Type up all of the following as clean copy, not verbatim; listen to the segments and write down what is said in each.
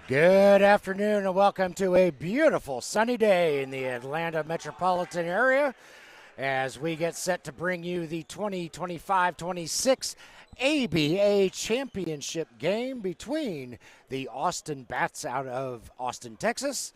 Good afternoon and welcome to a beautiful sunny day in the Atlanta metropolitan area as we get set to bring you the 2025-26 ABA championship game between the Austin Bats out of Austin, Texas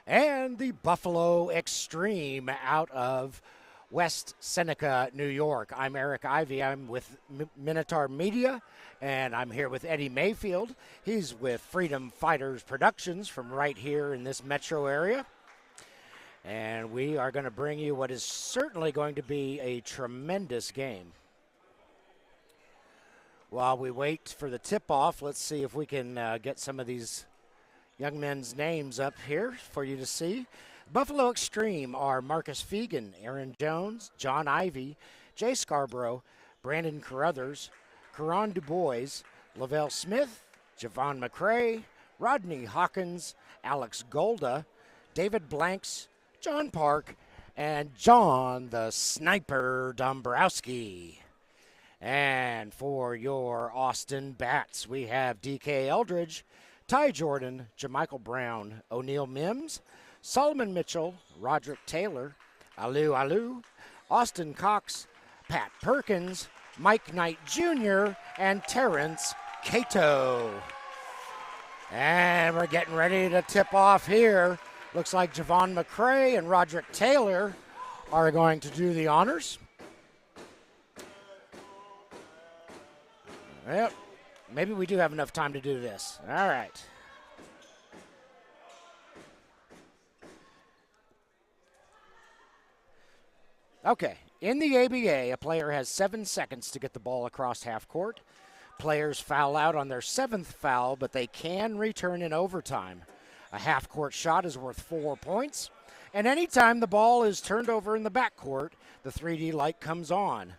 and the Buffalo eXtreme out of West Seneca, New York. I'm Eric Ivey. I'm with Minotaur Media, and I'm here with Eddie Mayfield. He's with Freedom Fighters Productions from right here in this metro area. And we are going to bring you what is certainly going to be a tremendous game. While we wait for the tip-off, let's see if we can get some of these young men's names up here for you to see. Buffalo eXtreme are Marcus Fegan, Aaron Jones, John Ivey, Jay Scarborough, Brandon Carruthers, Karan DuBois, Lavelle Smith, Javon McCray, Rodney Hawkins, Alex Golda, David Blanks, John Park, and John the Sniper Dombrowski. And for your Austin Bats, we have DK Eldridge, Ty Jordan, Jamichael Brown, O'Neal Mims, Solomon Mitchell, Roderick Taylor, Alu, Austin Cox, Pat Perkins, Mike Knight Jr., and Terrence Cato. And we're getting ready to tip off here. Looks like Javon McCray and Roderick Taylor are going to do the honors. Well, maybe we do have enough time to do this. All right. Okay, in the ABA, a player has 7 seconds to get the ball across half court. Players foul out on their 7th foul, but they can return in overtime. A half court shot is worth 4 points, and anytime the ball is turned over in the backcourt, the 3D light comes on.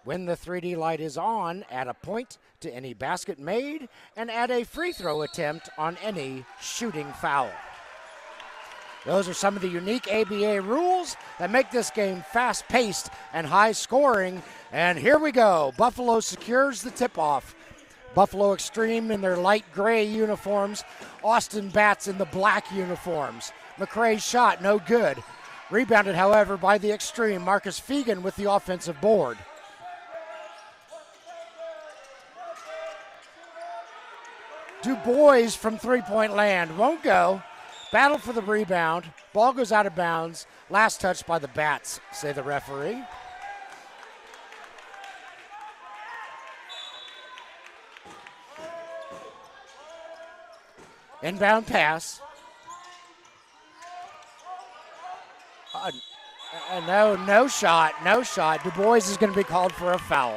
When the 3D light is on, add a point to any basket made and add a free throw attempt on any shooting foul. Those are some of the unique ABA rules that make this game fast-paced and high-scoring. And here we go. Buffalo secures the tip-off. Buffalo eXtreme in their light gray uniforms. Austin Bats in the black uniforms. McCray's shot, no good. Rebounded, however, by the eXtreme. Marcus Fegan with the offensive board. DuBois from three-point land. Won't go. Battle for the rebound. Ball goes out of bounds. Last touch by the Bats, say the referee. Inbound pass. No shot. DuBois is going to be called for a foul.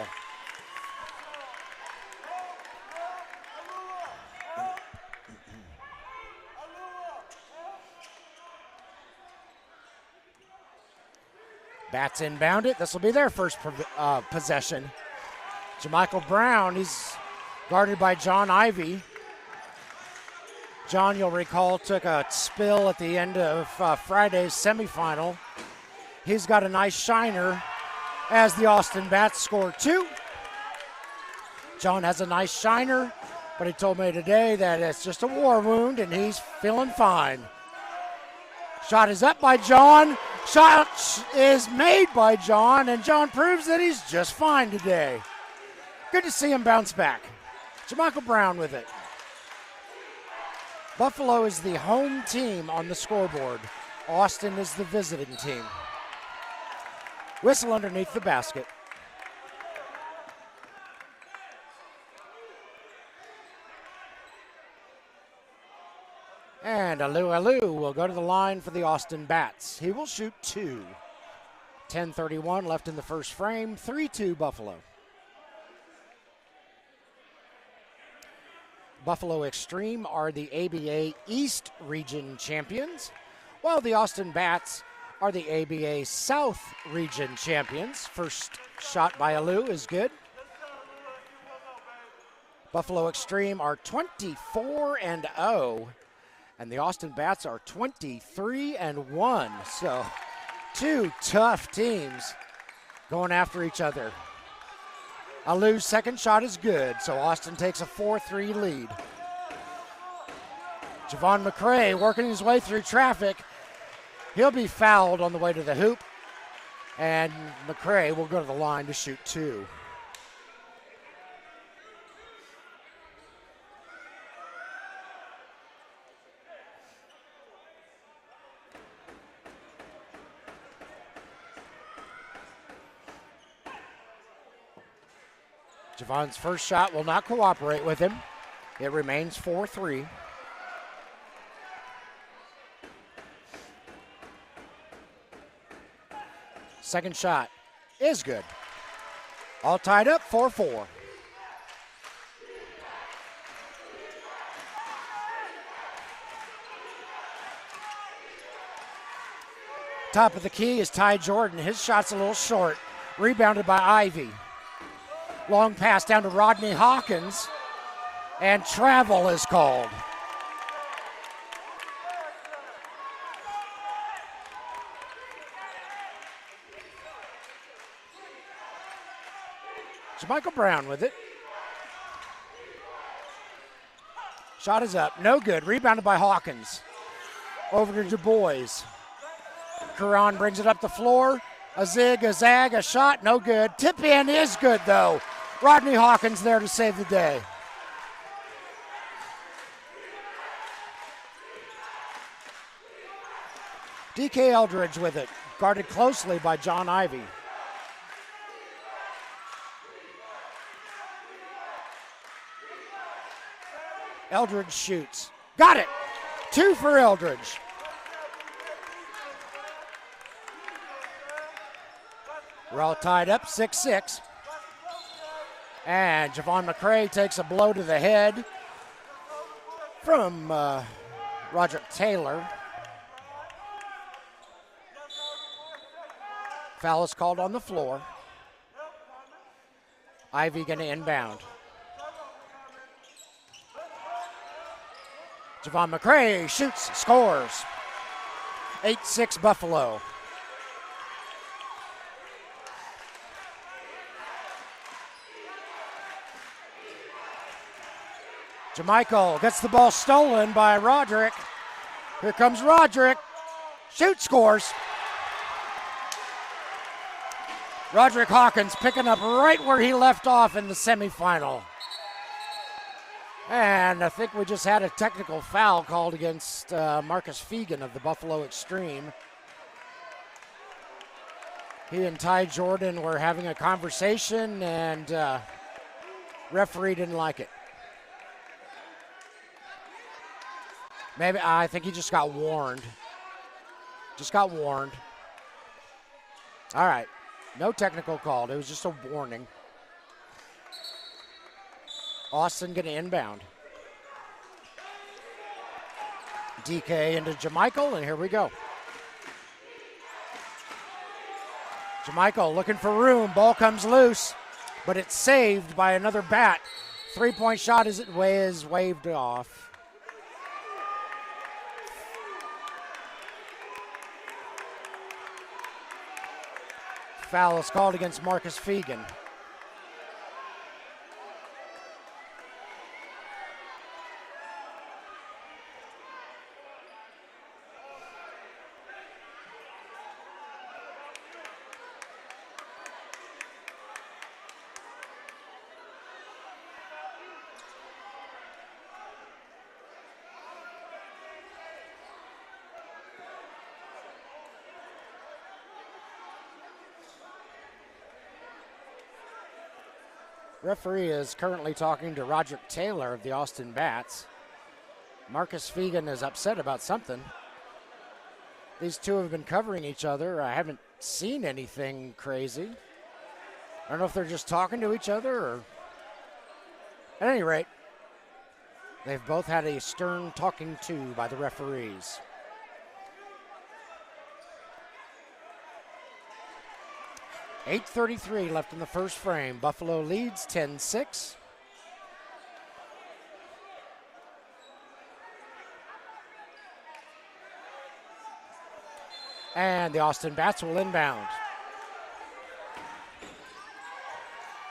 Bats inbound it. This will be their first possession. Jamichael Brown, he's guarded by John Ivey. John, you'll recall, took a spill at the end of Friday's semifinal. He's got a nice shiner as the Austin Bats score 2. John has a nice shiner, but he told me today that it's just a war wound and he's feeling fine. Shot is up by John. Shot is made by John, and John proves that he's just fine today. Good to see him bounce back. Jamichael Brown with it. Buffalo is the home team on the scoreboard. Austin is the visiting team. Whistle underneath the basket. And Alu will go to the line for the Austin Bats. He will shoot 2. 10:31 left in the first frame. 3-2 Buffalo. Buffalo eXtreme are the ABA East Region champions, while the Austin Bats are the ABA South Region champions. First shot by Alu is good. Buffalo eXtreme are 24-0. And the Austin Bats are 23-1. So 2 tough teams going after each other. Alu's second shot is good, so Austin takes a 4-3 lead. Javon McCray working his way through traffic. He'll be fouled on the way to the hoop, and McCray will go to the line to shoot 2. Javon's first shot will not cooperate with him. It remains 4-3. Second shot is good. All tied up, 4-4. Top of the key is Ty Jordan. His shot's a little short. Rebounded by Ivy. Long pass down to Rodney Hawkins. And travel is called. Michael Brown with it. Shot is up, no good. Rebounded by Hawkins. Over to Du Bois. Curran brings it up the floor. A zig, a zag, a shot, no good. Tip in is good though. Rodney Hawkins there to save the day. DK Eldridge with it, guarded closely by John Ivy. Eldridge shoots. Got it! 2 for Eldridge. We're all tied up, 6-6. And Javon McCray takes a blow to the head from Roderick Taylor. Foul is called on the floor. Ivy going to inbound. Javon McCray shoots, scores. 8-6 Buffalo. Jamichael gets the ball stolen by Roderick. Here comes Roderick. Shoot, scores. Roderick Hawkins picking up right where he left off in the semifinal. And I think we just had a technical foul called against Marcus Fegan of the Buffalo eXtreme. He and Ty Jordan were having a conversation, and referee didn't like it. Maybe, I think he just got warned. All right, no technical called. It was just a warning. Austin going to inbound. DK into Jamichael, and here we go. Jamichael looking for room. Ball comes loose, but it's saved by another bat. 3-point shot is waved off. Foul is called against Marcus Fegan. Referee is currently talking to Roderick Taylor of the Austin Bats. Marcus Fegan is upset about something. These two have been covering each other. I haven't seen anything crazy. I don't know if they're just talking to each other or... At any rate, they've both had a stern talking to by the referees. .8:33 left in the first frame. Buffalo leads 10-6. And the Austin Bats will inbound.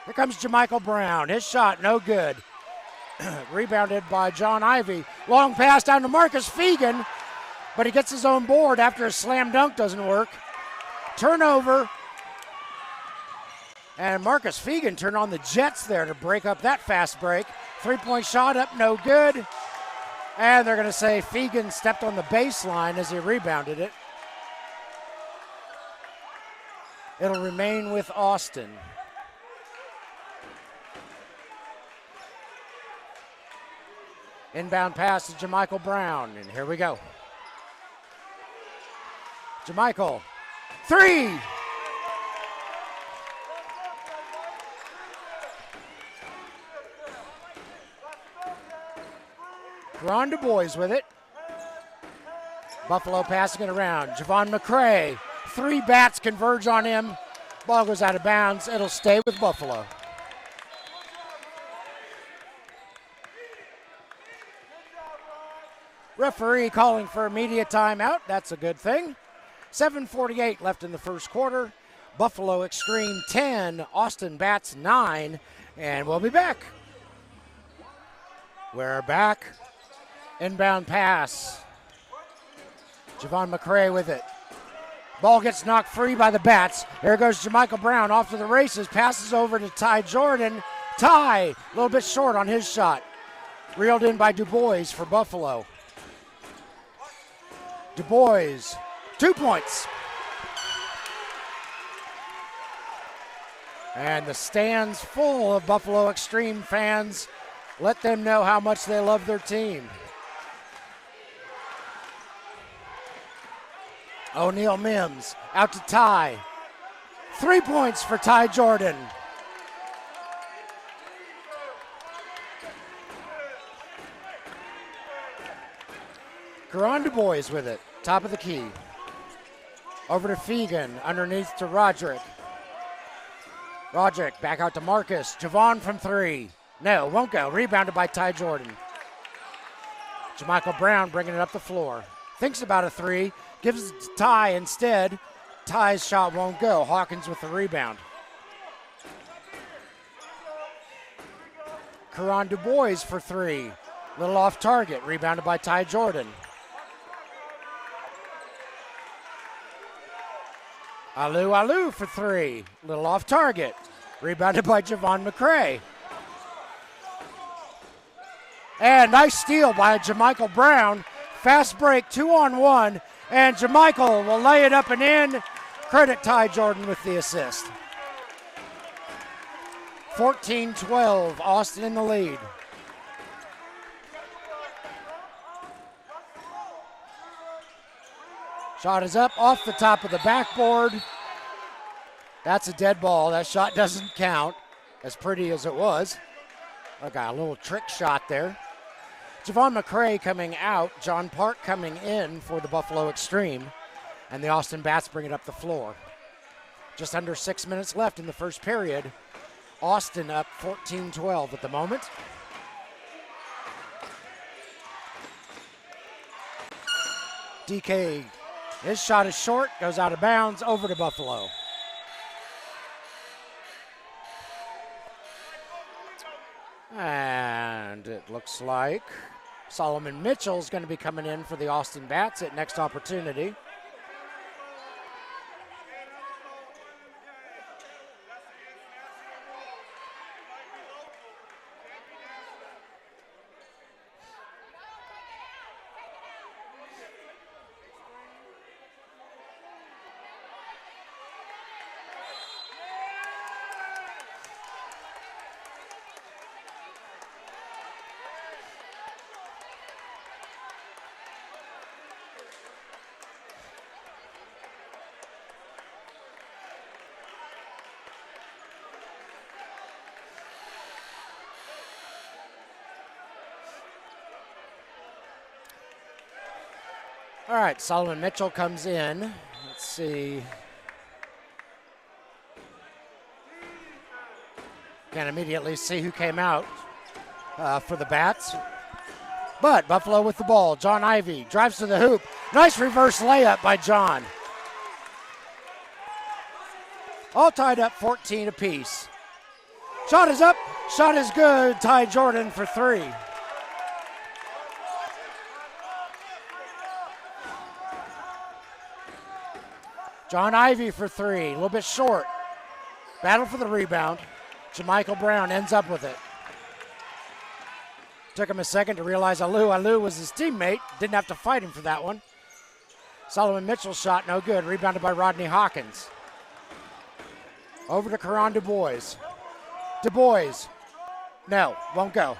Here comes Jamichael Brown. His shot, no good. Rebounded by John Ivy. Long pass down to Marcus Fegan, but he gets his own board after a slam dunk doesn't work. Turnover. And Marcus Fegan turned on the Jets there to break up that fast break. Three-point shot up, no good. And they're going to say Fegan stepped on the baseline as he rebounded it. It'll remain with Austin. Inbound pass to JaMychal Brown, and here we go. JaMychal, three! Ron Du Bois with it. Buffalo passing it around. Javon McCray. Three bats converge on him. Ball goes out of bounds. It'll stay with Buffalo. Referee calling for immediate timeout. That's a good thing. 7:48 left in the first quarter. Buffalo eXtreme 10, Austin Bats 9, and we'll be back. We're back. Inbound pass. Javon McCray with it. Ball gets knocked free by the Bats. There goes JaMychal Brown off to the races. Passes over to Ty Jordan. Ty, a little bit short on his shot. Reeled in by Du Bois for Buffalo. Du Bois, 2 points. And the stands full of Buffalo eXtreme fans. Let them know how much they love their team. O'Neal Mims out to Ty. 3 points for Ty Jordan. Karan Du Bois with it. Top of the key. Over to Fegan. Underneath to Roderick. Roderick back out to Marcus. Javon from three. No, won't go. Rebounded by Ty Jordan. JaMychal Brown bringing it up the floor. Thinks about a three. Gives it to Ty instead. Ty's shot won't go. Hawkins with the rebound. Karan Du Bois for three. Little off target. Rebounded by Ty Jordan. Alou for three. Little off target. Rebounded by Javon McCray. And nice steal by JaMychal Brown. Fast break, 2-on-1. And JaMychal will lay it up and in. Credit Ty Jordan with the assist. 14-12, Austin in the lead. Shot is up off the top of the backboard. That's a dead ball. That shot doesn't count, as pretty as it was. I got a little trick shot there. Javon McCray coming out. John Park coming in for the Buffalo eXtreme. And the Austin Bats bring it up the floor. Just under 6 minutes left in the first period. Austin up 14-12 at the moment. DK, his shot is short, goes out of bounds, over to Buffalo. And it looks like Solomon Mitchell's going to be coming in for the Austin Bats at next opportunity. All right, Solomon Mitchell comes in. Let's see. Can't immediately see who came out for the Bats. But Buffalo with the ball. John Ivy drives to the hoop. Nice reverse layup by John. All tied up 14 apiece. Shot is up. Shot is good. Ty Jordan for three. John Ivy for three. A little bit short. Battle for the rebound. Jamichael Brown ends up with it. Took him a second to realize Alou was his teammate. Didn't have to fight him for that one. Solomon Mitchell's shot, no good. Rebounded by Rodney Hawkins. Over to Karan Du Bois. Du Bois. No, won't go.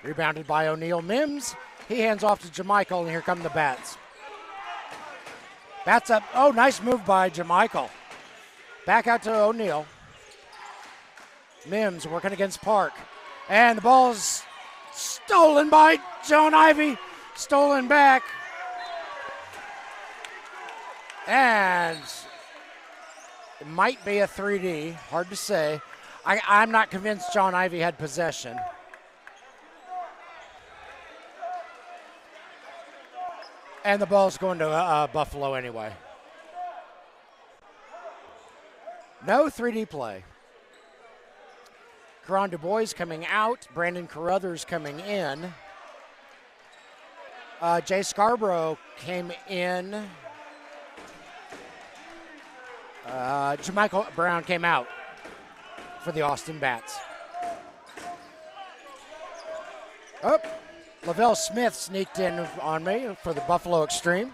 Rebounded by O'Neal Mims. He hands off to Jamichael, and here come the Bats. Bats up. Oh, nice move by Jamichael. Back out to O'Neal. Mims working against Park. And the ball's stolen by John Ivy. Stolen back. And it might be a 3D. Hard to say. I'm not convinced John Ivy had possession. And the ball's going to Buffalo anyway. No 3D play. Karan Du Bois coming out. Brandon Carruthers coming in. Jay Scarborough came in. Jamichael Brown came out for the Austin Bats. Oh, Lavelle Smith sneaked in on me for the Buffalo eXtreme.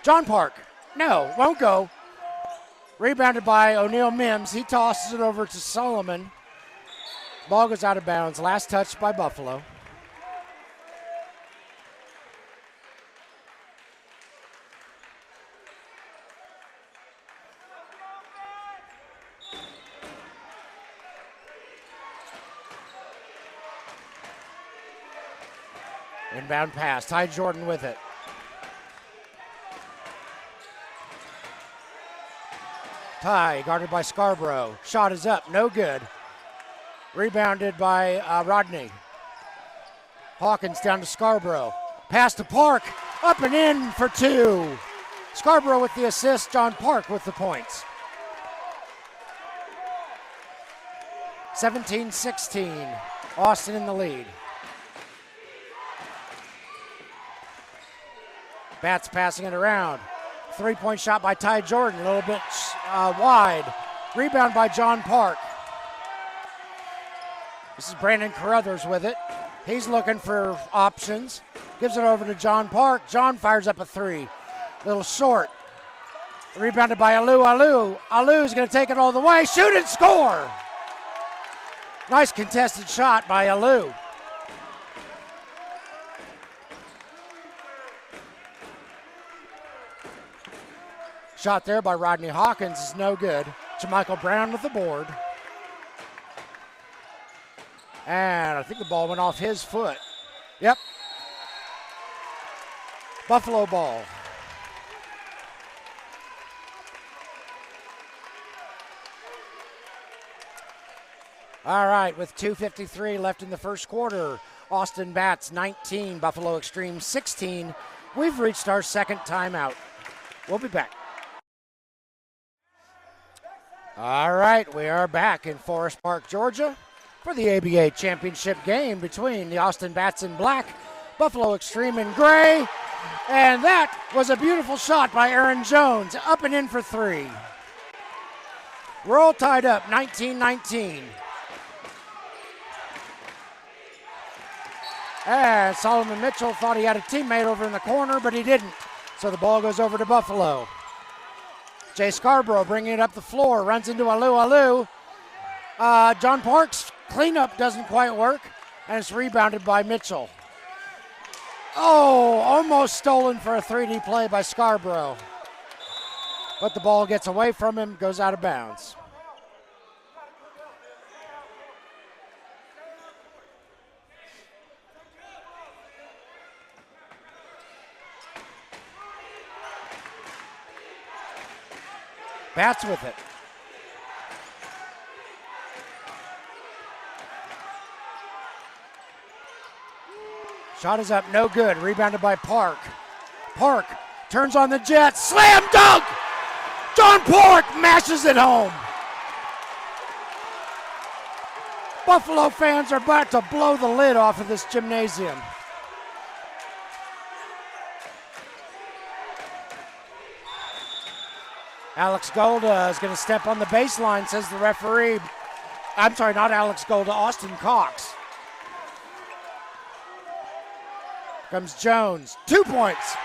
John Park, no, won't go. Rebounded by O'Neal Mims. He tosses it over to Solomon. Ball goes out of bounds. Last touch by Buffalo. Inbound pass. Ty Jordan with it. Ty guarded by Scarborough. Shot is up. No good. Rebounded by Rodney. Hawkins down to Scarborough. Pass to Park. Up and in for two. Scarborough with the assist. John Park with the points. 17-16. Austin in the lead. Bats passing it around. Three-point shot by Ty Jordan, a little bit wide. Rebound by John Park. This is Brandon Carruthers with it. He's looking for options. Gives it over to John Park. John fires up a three. Little short. Rebounded by Alou. Alou's going to take it all the way. Shoot and score. Nice contested shot by Alou. Shot there by Rodney Hawkins is no good. Jamichael Brown with the board. And I think the ball went off his foot. Yep. Buffalo ball. All right, with 2:53 left in the first quarter, Austin Bats 19, Buffalo eXtreme 16. We've reached our second timeout. We'll be back. All right, we are back in Forest Park, Georgia for the ABA championship game between the Austin Bats in black, Buffalo eXtreme in gray. And that was a beautiful shot by Aaron Jones, up and in for three. We're all tied up, 19-19. And Solomon Mitchell thought he had a teammate over in the corner, but he didn't. So the ball goes over to Buffalo. Jay Scarborough bringing it up the floor, runs into Alou. John Park's cleanup doesn't quite work, and it's rebounded by Mitchell. Oh, almost stolen for a 3D play by Scarborough. But the ball gets away from him, goes out of bounds. Bats with it. Shot is up, no good. Rebounded by Park. Park turns on the Jets. Slam dunk! John Park mashes it home. Buffalo fans are about to blow the lid off of this gymnasium. Alex Golda is going to step on the baseline, says the referee. I'm sorry, not Alex Golda, Austin Cox. Comes Jones, 2 points.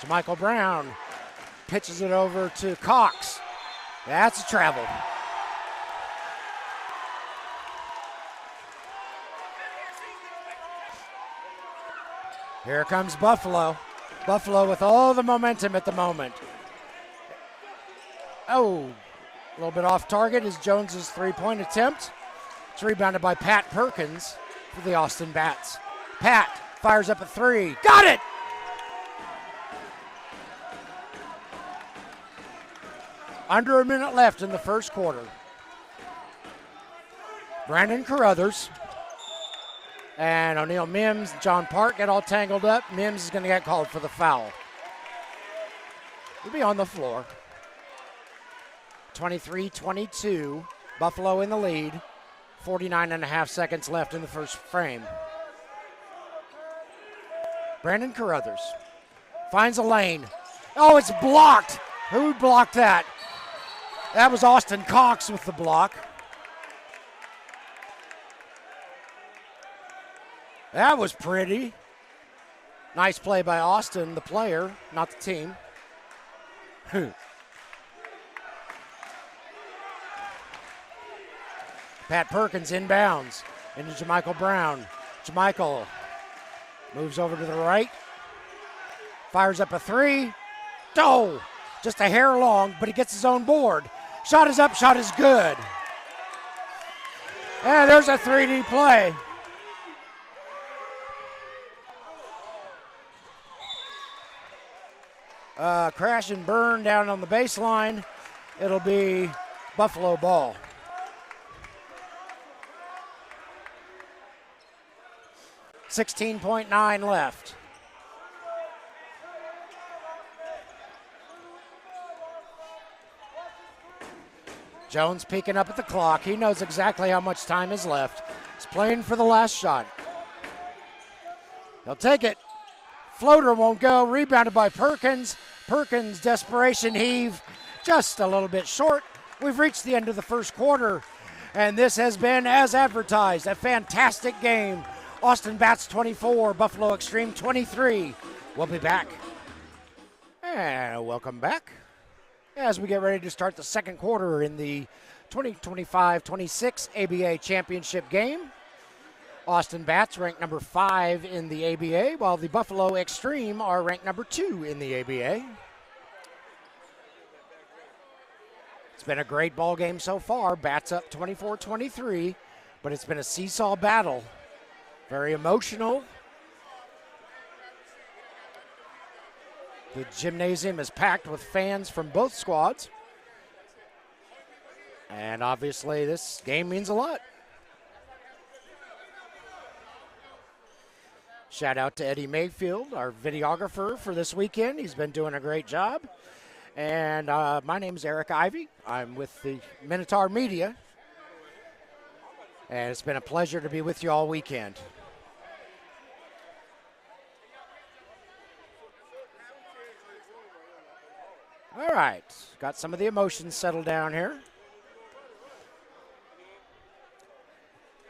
Michael Brown pitches it over to Cox. That's a travel. Here comes Buffalo. Buffalo with all the momentum at the moment. Oh, a little bit off target is Jones's three-point attempt. It's rebounded by Pat Perkins for the Austin Bats. Pat fires up a three. Got it! Under a minute left in the first quarter. Brandon Carruthers and O'Neal Mims, John Park get all tangled up. Mims is going to get called for the foul. He'll be on the floor. 23-22, Buffalo in the lead. 49.5 seconds left in the first frame. Brandon Carruthers finds a lane. Oh, it's blocked. Who blocked that? That was Austin Cox with the block. That was pretty. Nice play by Austin, the player, not the team. Pat Perkins inbounds into Jamichael Brown. Jamichael moves over to the right. Fires up a three. Oh, just a hair long, but he gets his own board. Shot is up, shot is good. And there's a 3D play. Crash and burn down on the baseline. It'll be Buffalo ball. .9 left. Jones peeking up at the clock. He knows exactly how much time is left. He's playing for the last shot. He'll take it. Floater won't go. Rebounded by Perkins. Perkins, desperation heave. Just a little bit short. We've reached the end of the first quarter. And this has been, as advertised, a fantastic game. Austin Bats 24, Buffalo eXtreme 23. We'll be back. And welcome back as we get ready to start the second quarter in the 2025-26 ABA Championship game. Austin Bats ranked number 5 in the ABA, while the Buffalo eXtreme are ranked number 2 in the ABA. It's been a great ball game so far. Bats up 24-23, but it's been a seesaw battle. Very emotional. The gymnasium is packed with fans from both squads. And obviously this game means a lot. Shout out to Eddie Mayfield, our videographer for this weekend. He's been doing a great job. And my name is Eric Ivey. I'm with the Minotaur Media. And it's been a pleasure to be with you all weekend. All right, got some of the emotions settled down here.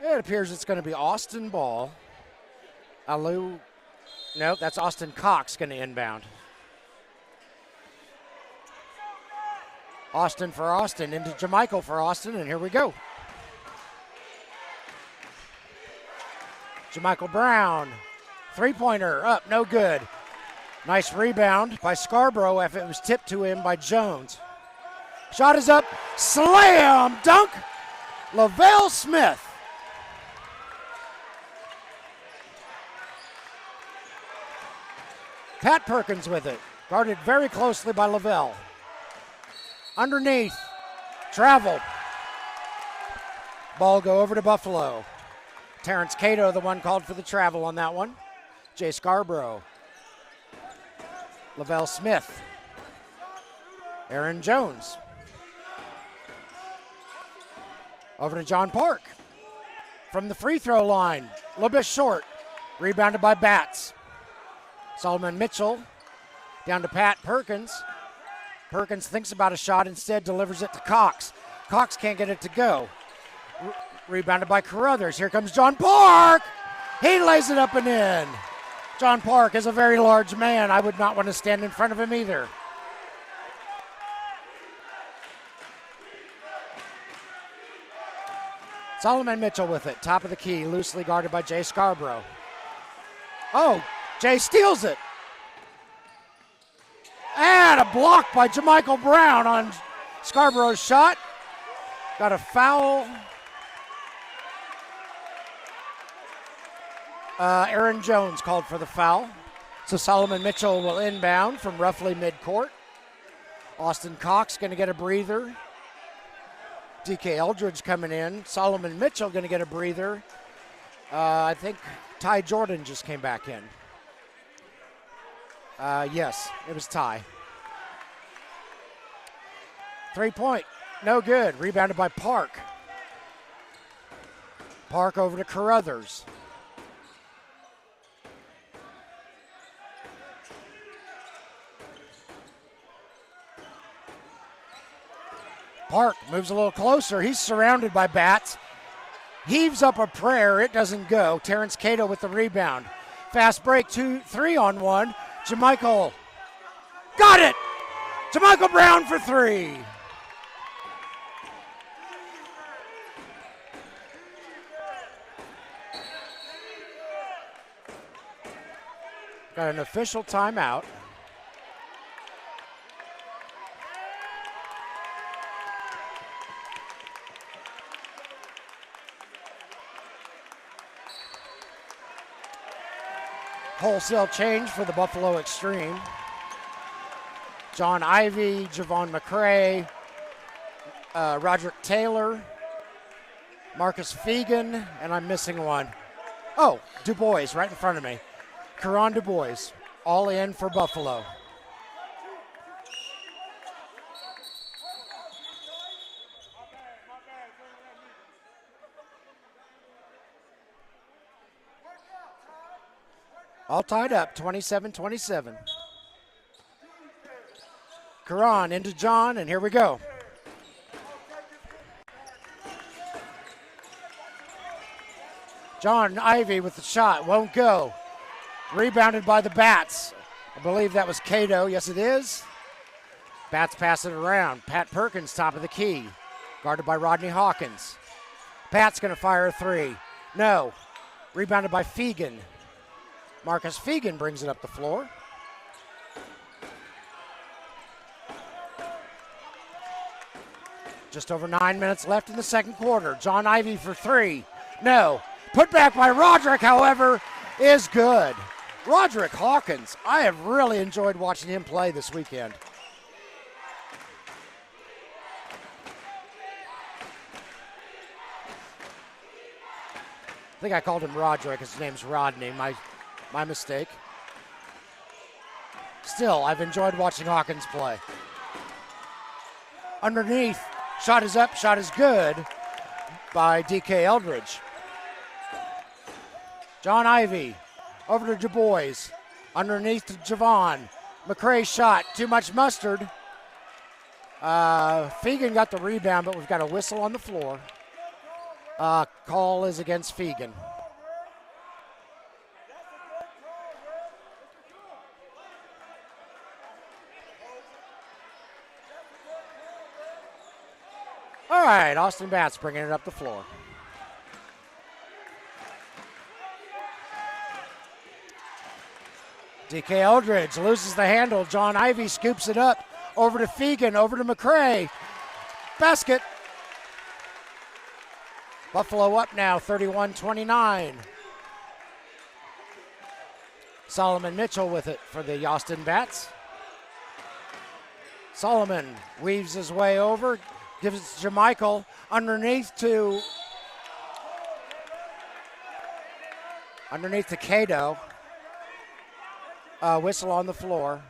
It appears it's going to be Austin ball. Nope, that's Austin Cox going to inbound. Austin for Austin, into Jamichael for Austin, and here we go. Jamichael Brown, three-pointer, up, no good. Nice rebound by Scarborough after it was tipped to him by Jones. Shot is up, slam dunk, Lavelle Smith. Pat Perkins with it. Guarded very closely by Lavelle. Underneath. Travel. Ball go over to Buffalo. Terrence Cato, the one called for the travel on that one. Jay Scarborough. Lavelle Smith. Aaron Jones. Over to John Park. From the free throw line. A little bit short. Rebounded by Batts. Solomon Mitchell. Down to Pat Perkins. Perkins thinks about a shot, instead delivers it to Cox. Cox can't get it to go. Rebounded by Carruthers. Here comes John Park. He lays it up and in. John Park is a very large man. I would not want to stand in front of him either. Solomon Mitchell with it. Top of the key. Loosely guarded by Jay Scarborough. Oh, Jay steals it. And a block by Jamichael Brown on Scarborough's shot. Got a foul. Aaron Jones called for the foul. So Solomon Mitchell will inbound from roughly midcourt. Austin Cox going to get a breather. DK Eldridge coming in. Solomon Mitchell going to get a breather. I think Ty Jordan just came back in. Yes, it was Ty. 3-point, no good. Rebounded by Park. Park over to Carruthers. Park moves a little closer. He's surrounded by Batts. Heaves up a prayer. It doesn't go. Terrence Cato with the rebound. Fast break, 2-3 on one. Jamichael got it. Jamichael Brown for three. Got an official timeout. Wholesale change for the Buffalo Extreme. John Ivey, Javon McCray, Roderick Taylor, Marcus Fegan, and I'm missing one. Oh, Du Bois right in front of me. Caron Du Bois, all in for Buffalo. All tied up, 27-27. Caron into John, and here we go. John Ivey with the shot, won't go. Rebounded by the Bats. I believe that was Cato, yes it is. Bats pass it around. Pat Perkins, top of the key. Guarded by Rodney Hawkins. Pat's gonna fire a three. No, rebounded by Fegan. Marcus Fegan brings it up the floor. Just over 9 minutes left in the second quarter. John Ivey for three. No. Put back by Roderick, however, is good. Roderick Hawkins, I have really enjoyed watching him play this weekend. I think I called him Roderick. His name's Rodney. My mistake. Still, I've enjoyed watching Hawkins play. Underneath, shot is up, shot is good by DK Eldridge. John Ivey over to Du Bois. Underneath to Javon. McCray's shot, too much mustard. Fegan got the rebound, but we've got a whistle on the floor. Call is against Fegan. All right, Austin Batts bringing it up the floor. DK Eldridge loses the handle. John Ivey scoops it up. Over to Fegan, over to McCray. Basket. Buffalo up now, 31-29. Solomon Mitchell with it for the Austin Bats. Solomon weaves his way over, gives it to Jermichael underneath to Cato. Whistle on the floor.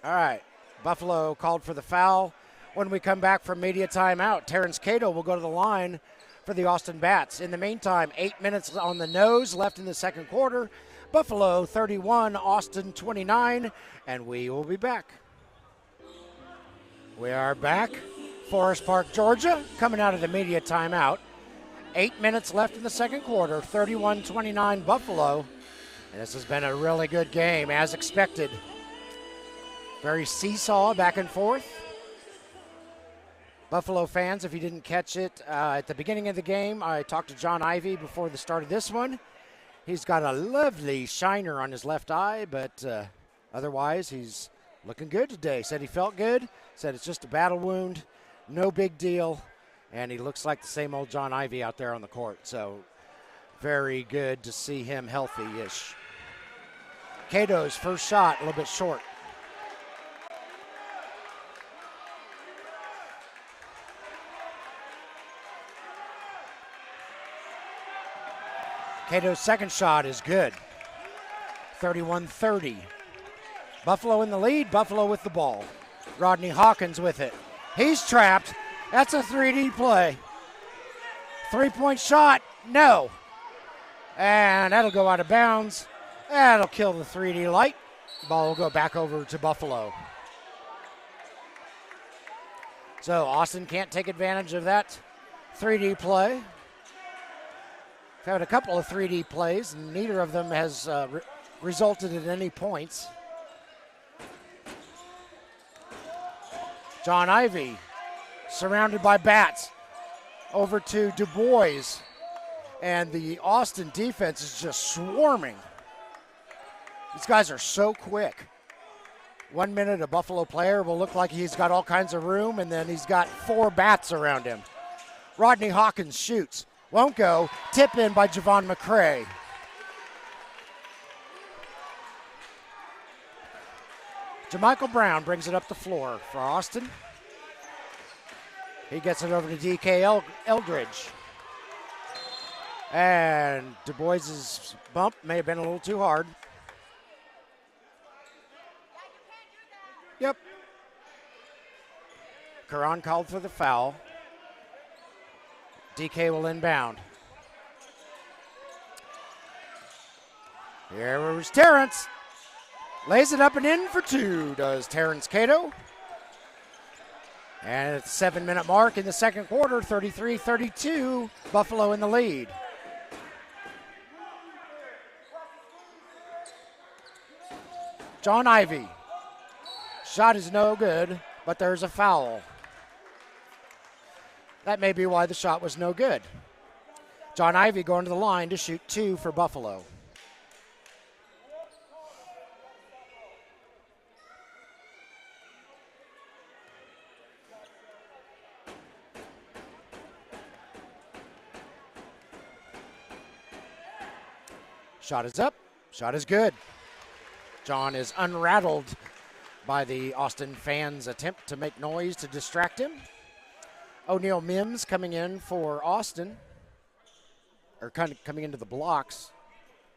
All right, Buffalo called for the foul. When we come back from media timeout, Terrence Cato will go to the line for the Austin Bats. In the meantime, 8 minutes on the nose left in the second quarter. Buffalo 31, Austin 29, and we will be back. We are back. Forest Park, Georgia, coming out of the media timeout. 8 minutes left in the second quarter, 31-29 Buffalo. And this has been a really good game, as expected. Very seesaw, back and forth. Buffalo fans, if you didn't catch it, at the beginning of the game, I talked to John Ivey before the start of this one. He's got a lovely shiner on his left eye, but otherwise he's looking good today. Said he felt good, said it's just a battle wound, no big deal, and he looks like the same old John Ivey out there on the court. So very good to see him healthy-ish. Cato's first shot, a little bit short. Cato's second shot is good. 31-30. Buffalo in the lead, Buffalo with the ball. Rodney Hawkins with it. He's trapped. That's a 3D play. Three-point shot, no. And that'll go out of bounds. That'll kill the 3D light. Ball will go back over to Buffalo. So Austin can't take advantage of that 3D play. We've had a couple of 3D plays, and neither of them has resulted in any points. John Ivey, surrounded by bats, over to Du Bois, and the Austin defense is just swarming. These guys are so quick. 1 minute, a Buffalo player will look like he's got all kinds of room, and then he's got four bats around him. Rodney Hawkins shoots. Won't go. Tip in by Javon McCray. Jermichael Brown brings it up the floor for Austin. He gets it over to DK Eldridge. And Du Bois' bump may have been a little too hard. Yep. Caron called for the foul. DK will inbound. Here was Terrence. Lays it up and in for two, does Terrence Cato. And at the 7 minute mark in the second quarter, 33-32, Buffalo in the lead. John Ivey. Shot is no good, but there's a foul. That may be why the shot was no good. John Ivey going to the line to shoot two for Buffalo. Shot is up. Shot is good. John is unrattled by the Austin fans' attempt to make noise to distract him. O'Neal Mims coming in for Austin, or kind of coming into the blocks.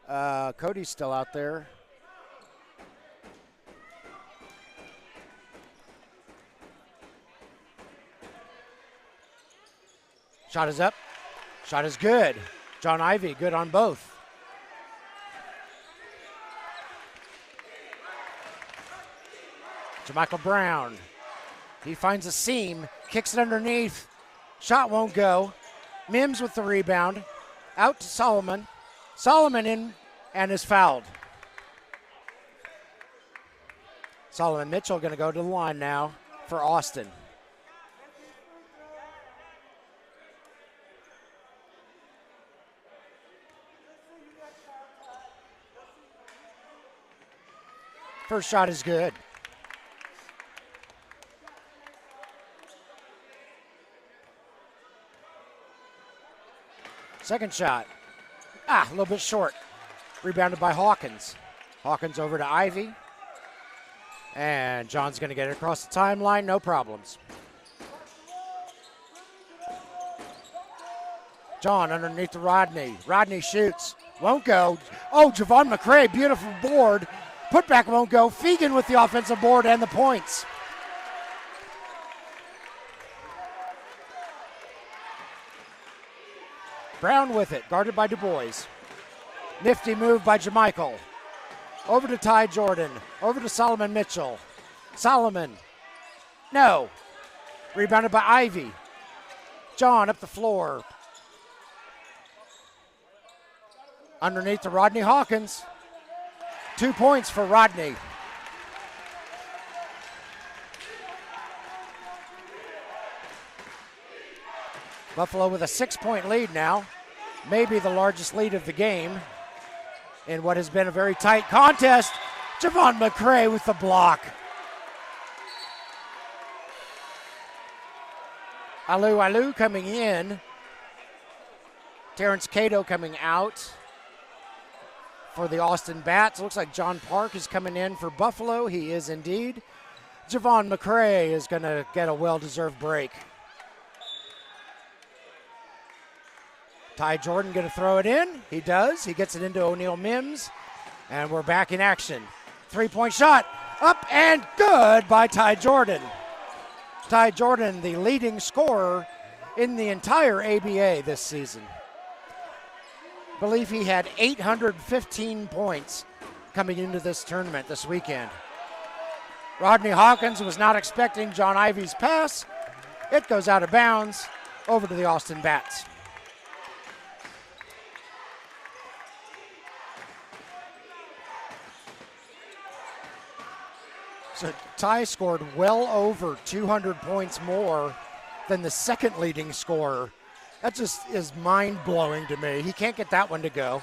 Cody's still out there. Shot is up. Shot is good. John Ivey, good on both. Jermichael Brown. He finds a seam, kicks it underneath. Shot won't go. Mims with the rebound. Out to Solomon. Solomon in and is fouled. Solomon Mitchell going to go to the line now for Austin. First shot is good. Second shot A little bit short. Rebounded by Hawkins. Hawkins over to Ivy. And John's going to get it across the timeline, no problems. John underneath to Rodney. Rodney shoots. Won't go. Oh, Javon McCray, beautiful board. Putback won't go. Fegan with the offensive board and the points. Brown with it, guarded by Du Bois. Nifty move by Jamichael. Over to Ty Jordan. Over to Solomon Mitchell. Solomon. No. Rebounded by Ivy. John up the floor. Underneath to Rodney Hawkins. 2 points for Rodney. Buffalo with a 6-point lead now. Maybe the largest lead of the game in what has been a very tight contest. Javon McCray with the block. Alu coming in. Terrence Cato coming out for the Austin Bats. Looks like John Park is coming in for Buffalo. He is indeed. Javon McCray is going to get a well-deserved break. Ty Jordan going to throw it in. He does. He gets it into O'Neal Mims. And we're back in action. 3-point shot. Up and good by Ty Jordan. Ty Jordan, the leading scorer in the entire ABA this season. I believe he had 815 points coming into this tournament this weekend. Rodney Hawkins was not expecting John Ivy's pass. It goes out of bounds over to the Austin Bats. So Ty scored well over 200 points more than the second leading scorer. That just is mind-blowing to me. He can't get that one to go.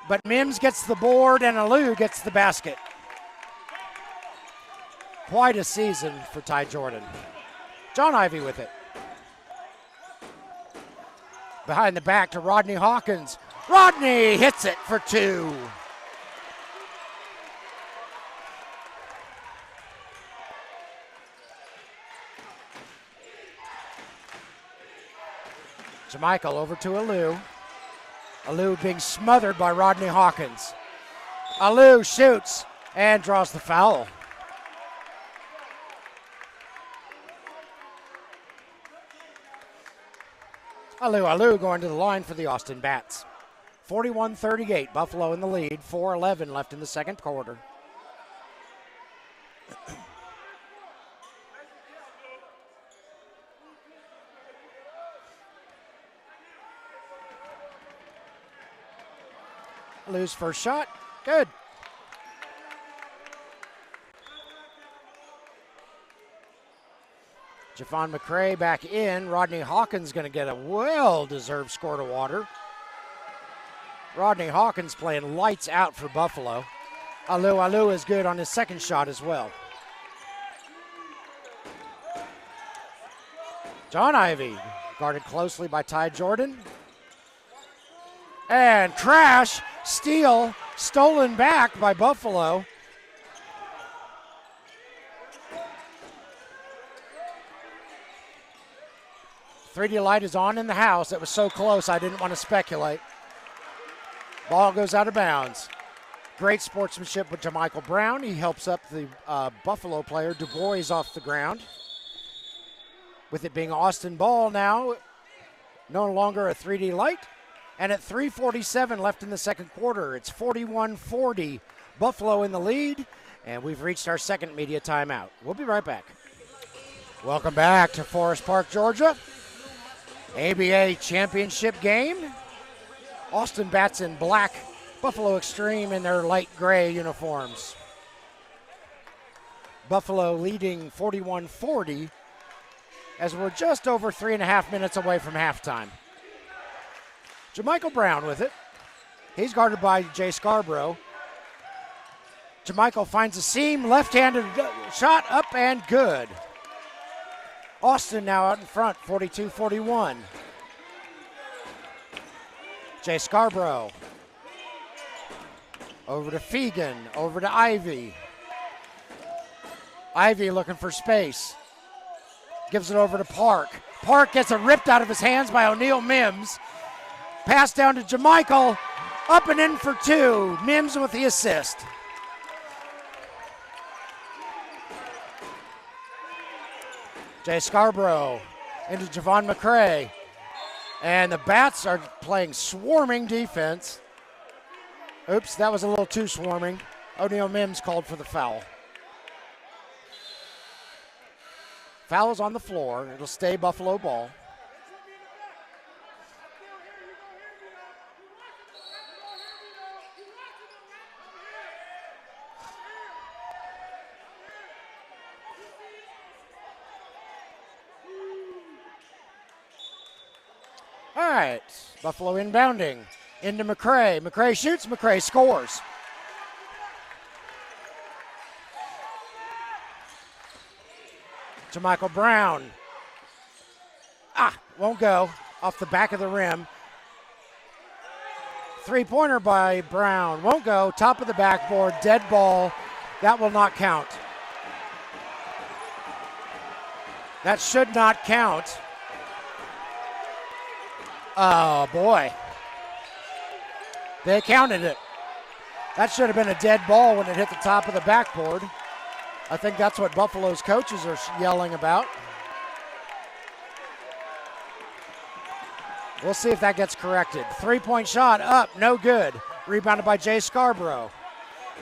But Mims gets the board and Alu gets the basket. Quite a season for Ty Jordan. John Ivy with it. Behind the back to Rodney Hawkins. Rodney hits it for 2. Jamichael over to Alu. Alu being smothered by Rodney Hawkins. Alu shoots and draws the foul. Alu going to the line for the Austin Bats. 41-38, Buffalo in the lead. 4:11 left in the second quarter. Alu's first shot, good. Javon McCray back in. Rodney Hawkins going to get a well-deserved squirt of water. Rodney Hawkins playing lights out for Buffalo. Alu is good on his second shot as well. John Ivy guarded closely by Ty Jordan. And crash, steal, stolen back by Buffalo. .3D light is on in the house. It was so close I didn't want to speculate. Ball goes out of bounds. Great sportsmanship with Jamichael Brown. He helps up the Buffalo player, Du Bois, off the ground. With it being Austin ball now, no longer a 3D light. And at 3:47 left in the second quarter, it's 41-40, Buffalo in the lead, and we've reached our second media timeout. We'll be right back. Welcome back to Forest Park, Georgia. ABA championship game. Austin Bats in black, Buffalo eXtreme in their light gray uniforms. Buffalo leading 41-40 as we're just over 3.5 minutes away from halftime. Jamichael Brown with it. He's guarded by Jay Scarborough. Jamichael finds a seam, left-handed shot up and good. Austin now out in front, 42-41. Jay Scarborough. Over to Fegan, over to Ivy. Ivy looking for space. Gives it over to Park. Park gets it ripped out of his hands by O'Neal Mims. Pass down to Jamichael. Up and in for two. Mims with the assist. Jay Scarborough into Javon McCray. And the Bats are playing swarming defense. Oops, that was a little too swarming. O'Neal Mims called for the foul. Foul is on the floor. It'll stay Buffalo ball. All right, Buffalo inbounding into McCray. McCray shoots, McCray scores. Jamichael Brown. Won't go. Off the back of the rim. Three-pointer by Brown. Won't go. Top of the backboard. Dead ball. That will not count. That should not count. Oh, boy. They counted it. That should have been a dead ball when it hit the top of the backboard. I think that's what Buffalo's coaches are yelling about. We'll see if that gets corrected. Three-point shot up, no good. Rebounded by Jay Scarborough.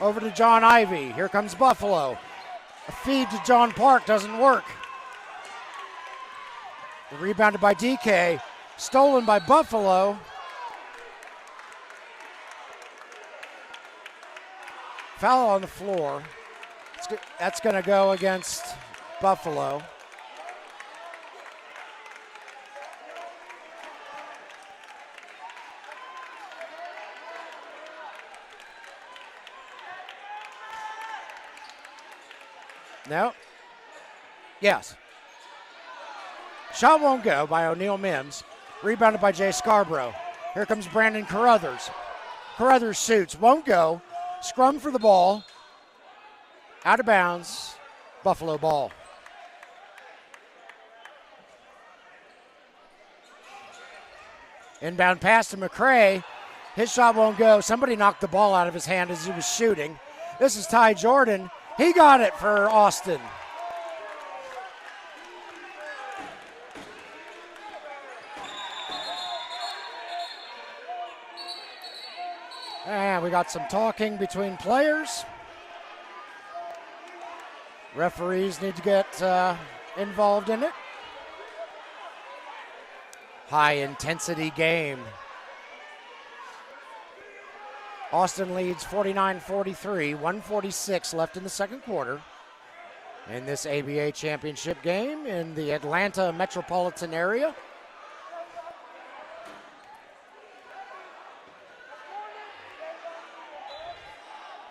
Over to John Ivy. Here comes Buffalo. A feed to John Park doesn't work. Rebounded by DK. Stolen by Buffalo. Foul on the floor. That's going to go against Buffalo. No. Yes. Shot won't go by O'Neal Mims. Rebounded by Jay Scarborough. Here comes Brandon Carruthers. Carruthers shoots, won't go. Scrum for the ball. Out of bounds. Buffalo ball. Inbound pass to McCray. His shot won't go. Somebody knocked the ball out of his hand as he was shooting. This is Ty Jordan. He got it for Austin. And we got some talking between players. Referees need to get involved in it. High intensity game. Austin leads 49-43, 1:46 left in the second quarter. In this ABA championship game in the Atlanta metropolitan area.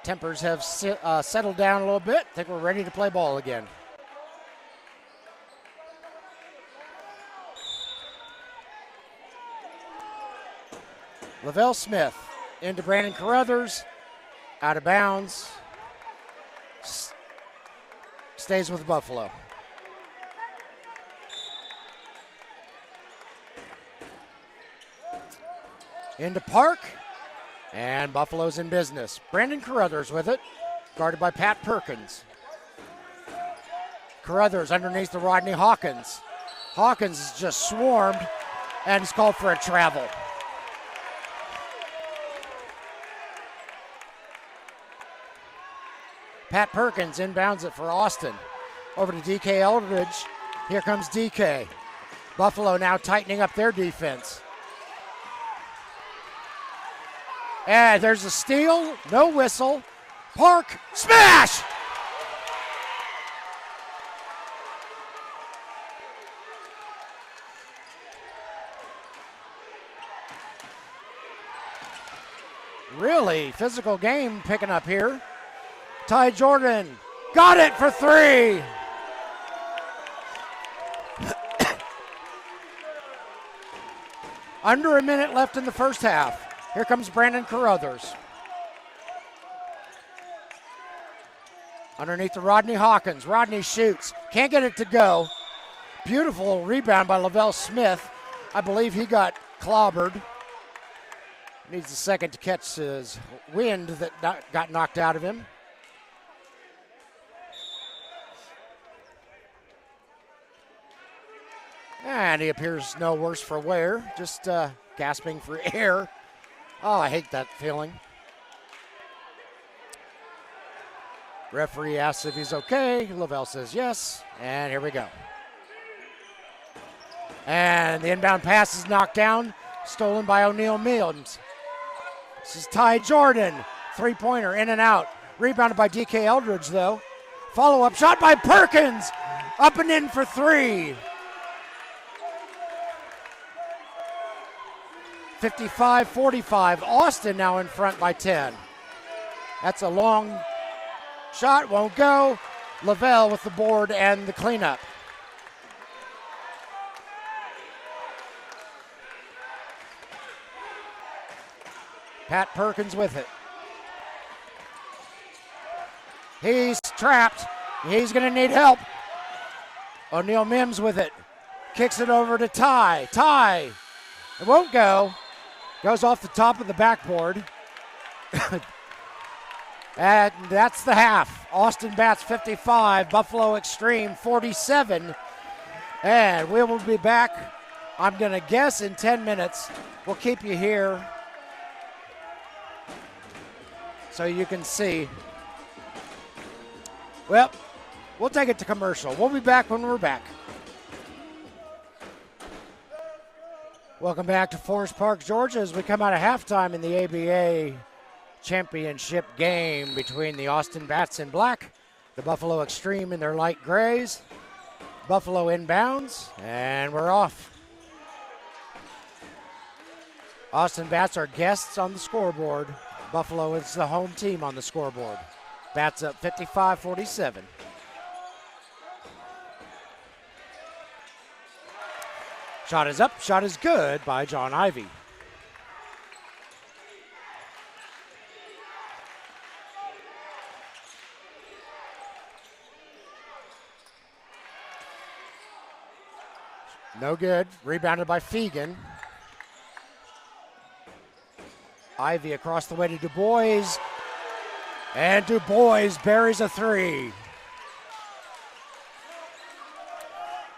Tempers have settled down a little bit. I think we're ready to play ball again. Lavelle Smith into Brandon Carruthers. Out of bounds. Stays with Buffalo. Into Park. And Buffalo's in business. Brandon Carruthers with it, guarded by Pat Perkins. Carruthers underneath the Rodney Hawkins. Hawkins is just swarmed, and he's called for a travel. Pat Perkins inbounds it for Austin. Over to DK Eldridge. Here comes DK. Buffalo now tightening up their defense. And there's a steal, no whistle. Park, smash! Really physical game picking up here. Ty Jordan got it for three. Under a minute left in the first half. Here comes Brandon Carruthers. Underneath to Rodney Hawkins. Rodney shoots. Can't get it to go. Beautiful rebound by Lavelle Smith. I believe he got clobbered. Needs a second to catch his wind that got knocked out of him. And he appears no worse for wear, just gasping for air. Oh, I hate that feeling. Referee asks if he's okay. Lavelle says yes, and here we go. And the inbound pass is knocked down, stolen by O'Neal Mills. This is Ty Jordan, three-pointer, in and out. Rebounded by D.K. Eldridge, though. Follow-up shot by Perkins, up and in for three. 55-45, Austin now in front by 10. That's a long shot, won't go. Lavelle with the board and the cleanup. Pat Perkins with it. He's trapped. He's going to need help. O'Neal Mims with it. Kicks it over to Ty. Ty. It won't go. Goes off the top of the backboard. And that's the half. Austin Bats 55, Buffalo eXtreme 47. And we will be back, I'm going to guess, in 10 minutes. We'll keep you here so you can see. Well, we'll take it to commercial. We'll be back when we're back. Welcome back to Forest Park, Georgia, as we come out of halftime in the ABA championship game between the Austin Bats in black, the Buffalo eXtreme in their light grays. Buffalo inbounds, and we're off. Austin Bats are guests on the scoreboard. Buffalo is the home team on the scoreboard. Bats up 55-47. Shot is up, shot is good by John Ivey. No good, rebounded by Fegan. Ivey across the way to Du Bois, and Du Bois buries a three.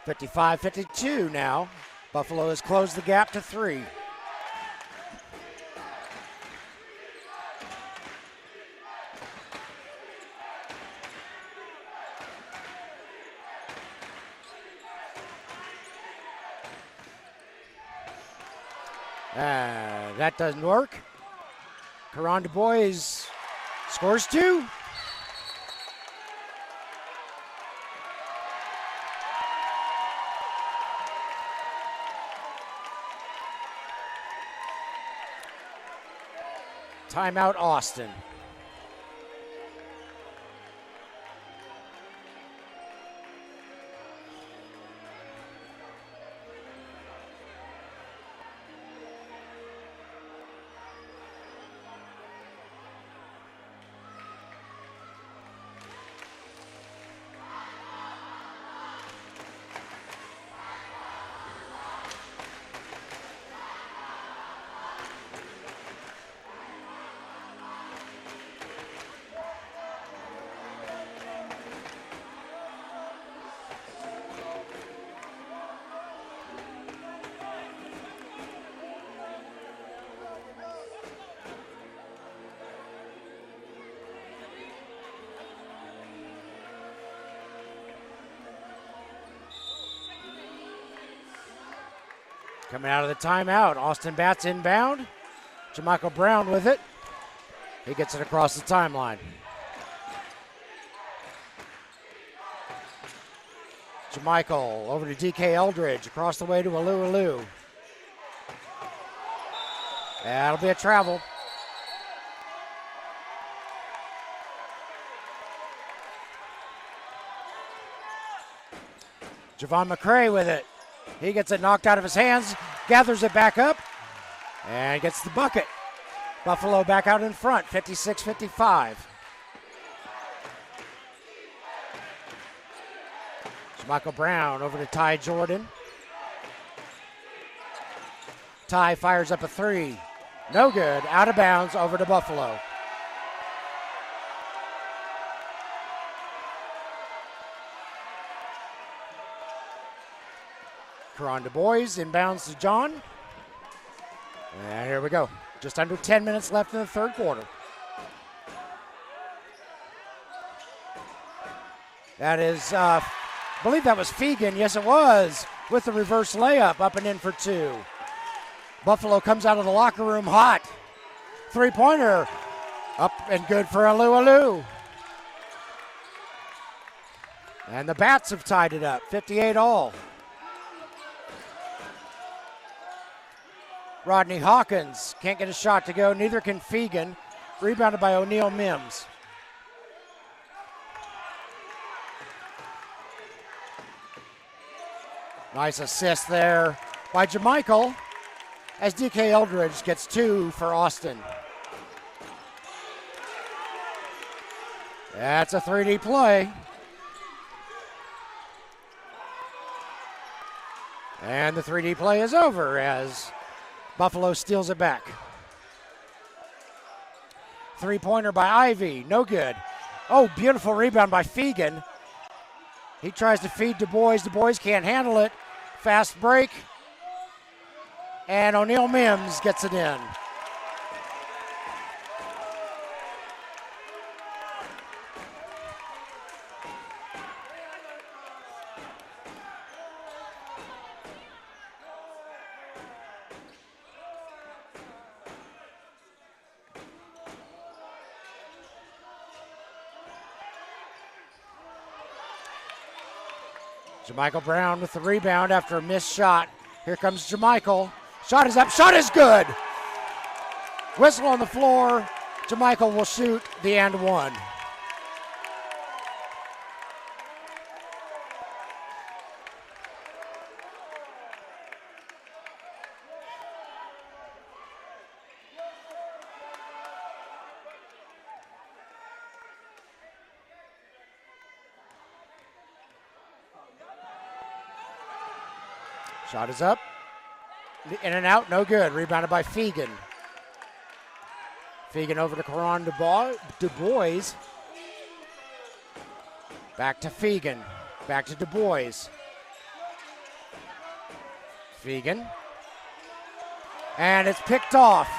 55-52 now. Buffalo has closed the gap to three. That doesn't work. Karan Du Bois scores two. Timeout, Austin. Coming out of the timeout, Austin Bats inbound. Jamichael Brown with it. He gets it across the timeline. Jamichael over to D.K. Eldridge, across the way to Alu. That'll be a travel. Javon McCray with it. He gets it knocked out of his hands, gathers it back up, And gets the bucket. Buffalo back out in front, 56-55. Michael Brown over to Ty Jordan. Ty fires up a three. No good. Out of bounds over to Buffalo. Caron Du Bois inbounds to John. And here we go. Just under 10 minutes left in the third quarter. That is, I believe that was Fegan. Yes, it was. With the reverse layup, up and in for two. Buffalo comes out of the locker room hot. Three-pointer. Up and good for Alou. And the Bats have tied it up, 58 all. Rodney Hawkins can't get a shot to go, neither can Fegan. Rebounded by O'Neal Mims. Nice assist there by Jamichael as DK Eldridge gets two for Austin. That's a 3D play. And the 3D play is over as Buffalo steals it back. Three-pointer by Ivy, no good. Oh, beautiful rebound by Fegan. He tries to feed Du Bois. Du Bois can't handle it. Fast break. And O'Neal Mims gets it in. Jamichael Brown with the rebound after a missed shot. Here comes Jamichael. Shot is up. Shot is good. Whistle on the floor. Jamichael will shoot the and one. Shot is up. In and out, no good. Rebounded by Fegan. Fegan over to Caron Du Bois. Back to Fegan. Back to Du Bois. Fegan. And it's picked off.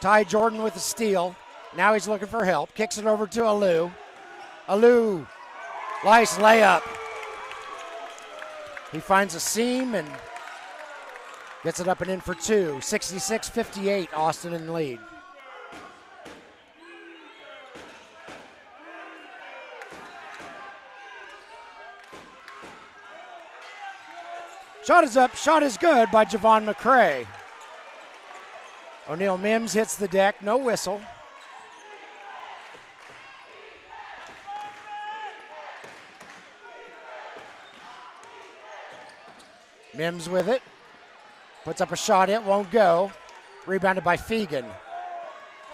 Ty Jordan with the steal. Now he's looking for help. Kicks it over to Alou. Alou. Nice layup. He finds a seam and gets it up and in for two. 66-58, Austin in the lead. Shot is up, shot is good by Javon McCray. O'Neal Mims hits the deck, no whistle. Mims with it. Puts up a shot, it won't go. Rebounded by Fegan.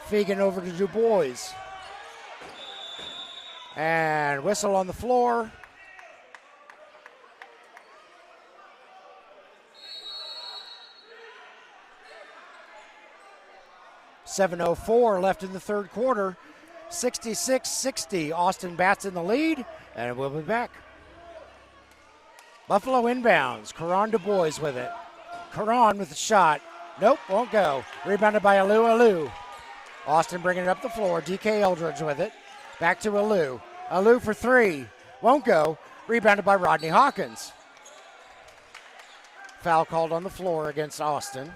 Fegan over to Du Bois. And whistle on the floor. .704 left in the third quarter. 66-60. Austin Bats in the lead, and we'll be back. Buffalo inbounds. Caron Du Bois with it. Caron with the shot. Nope, won't go. Rebounded by Alou. Austin bringing it up the floor. DK Eldridge with it. Back to Alou. Alou for three. Won't go. Rebounded by Rodney Hawkins. Foul called on the floor against Austin.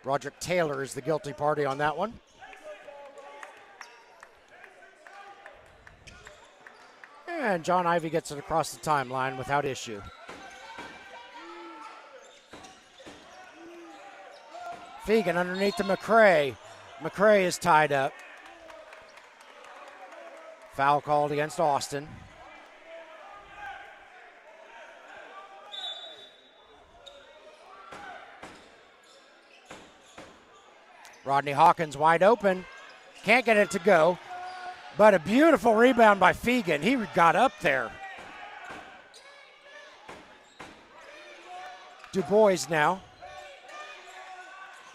Roderick Taylor is the guilty party on that one. And John Ivy gets it across the timeline without issue. Fegan underneath to McCray. McCray is tied up. Foul called against Austin. Rodney Hawkins wide open. Can't get it to go. But a beautiful rebound by Fegan. He got up there. Du Bois now.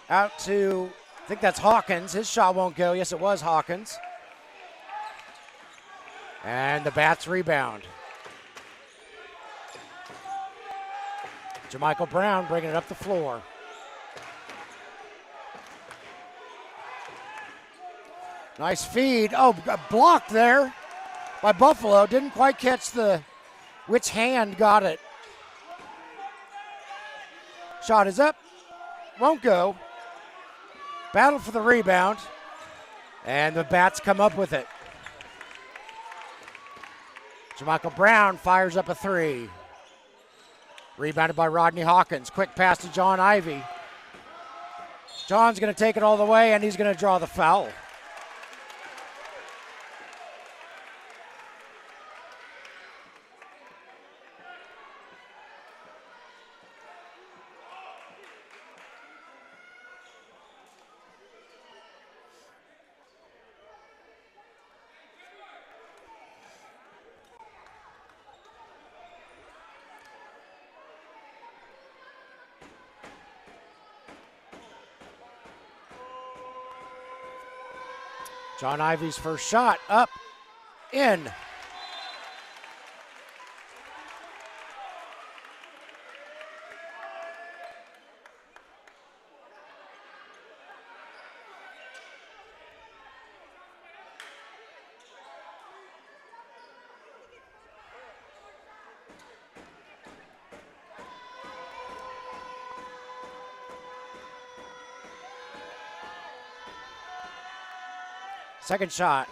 Out to, I think that's Hawkins. His shot won't go. Yes, it was Hawkins. And the Bats rebound. Jermichael Brown bringing it up the floor. Nice feed. Oh, blocked there by Buffalo. Didn't quite catch which hand got it. Shot is up. Won't go. Battle for the rebound. And the Bats come up with it. Jermichael Brown fires up a three. Rebounded by Rodney Hawkins. Quick pass to John Ivey. John's going to take it all the way, and he's going to draw the foul. John Ivey's first shot, up, in. Second shot.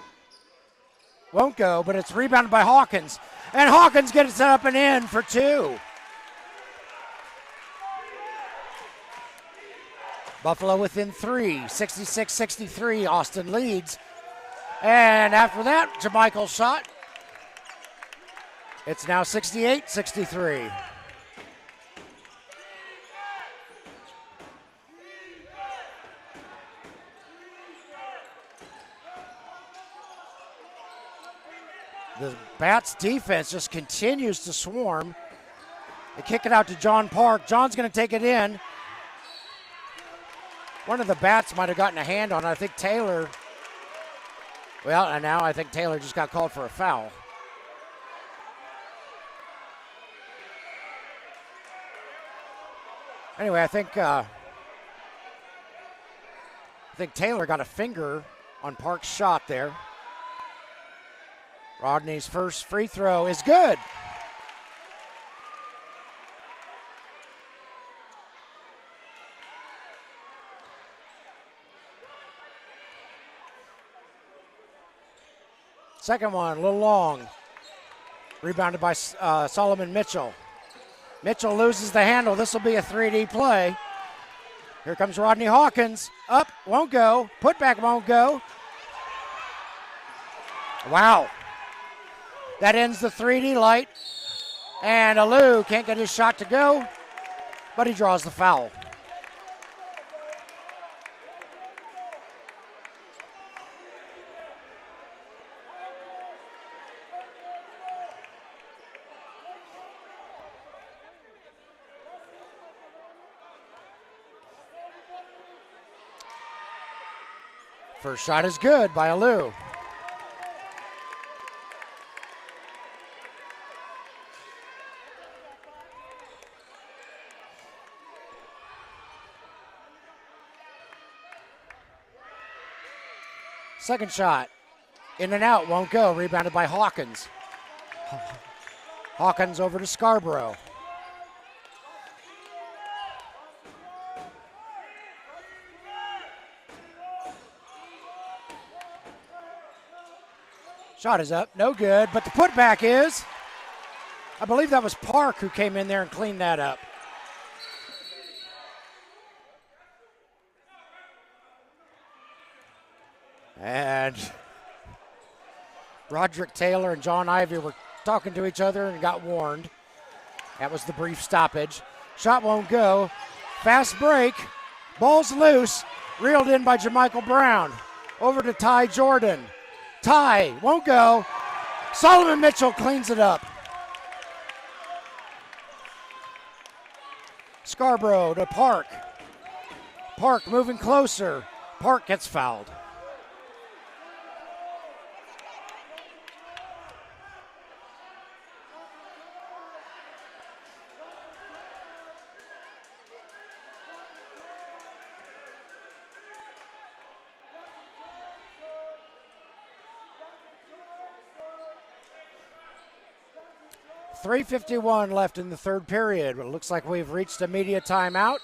Won't go, but it's rebounded by Hawkins. And Hawkins gets it up and in for two. Buffalo within three. 66-63. Austin leads. And after that, Jermichael's shot. It's now 68-63. The Bats defense just continues to swarm. They kick it out to John Park. John's going to take it in. One of the Bats might have gotten a hand on it. I think Taylor. Well, and now I think Taylor just got called for a foul. Anyway, I think Taylor got a finger on Park's shot there. Rodney's first free throw is good. Second one, a little long. Rebounded by Solomon Mitchell. Mitchell loses the handle. This will be a 3D play. Here comes Rodney Hawkins. Up, won't go. Putback won't go. Wow. That ends the 3D light. And Alou can't get his shot to go, but he draws the foul. First shot is good by Alou. Second shot, in and out, won't go. Rebounded by Hawkins. Hawkins over to Scarborough. Shot is up, no good, but the putback is. I believe that was Park who came in there and cleaned that up. And Roderick Taylor and John Ivey were talking to each other and got warned. That was the brief stoppage. Shot won't go. Fast break. Ball's loose. Reeled in by Jermichael Brown. Over to Ty Jordan. Ty won't go. Solomon Mitchell cleans it up. Scarborough to Park. Park moving closer. Park gets fouled. .351 left in the third period. It looks like we've reached a media timeout.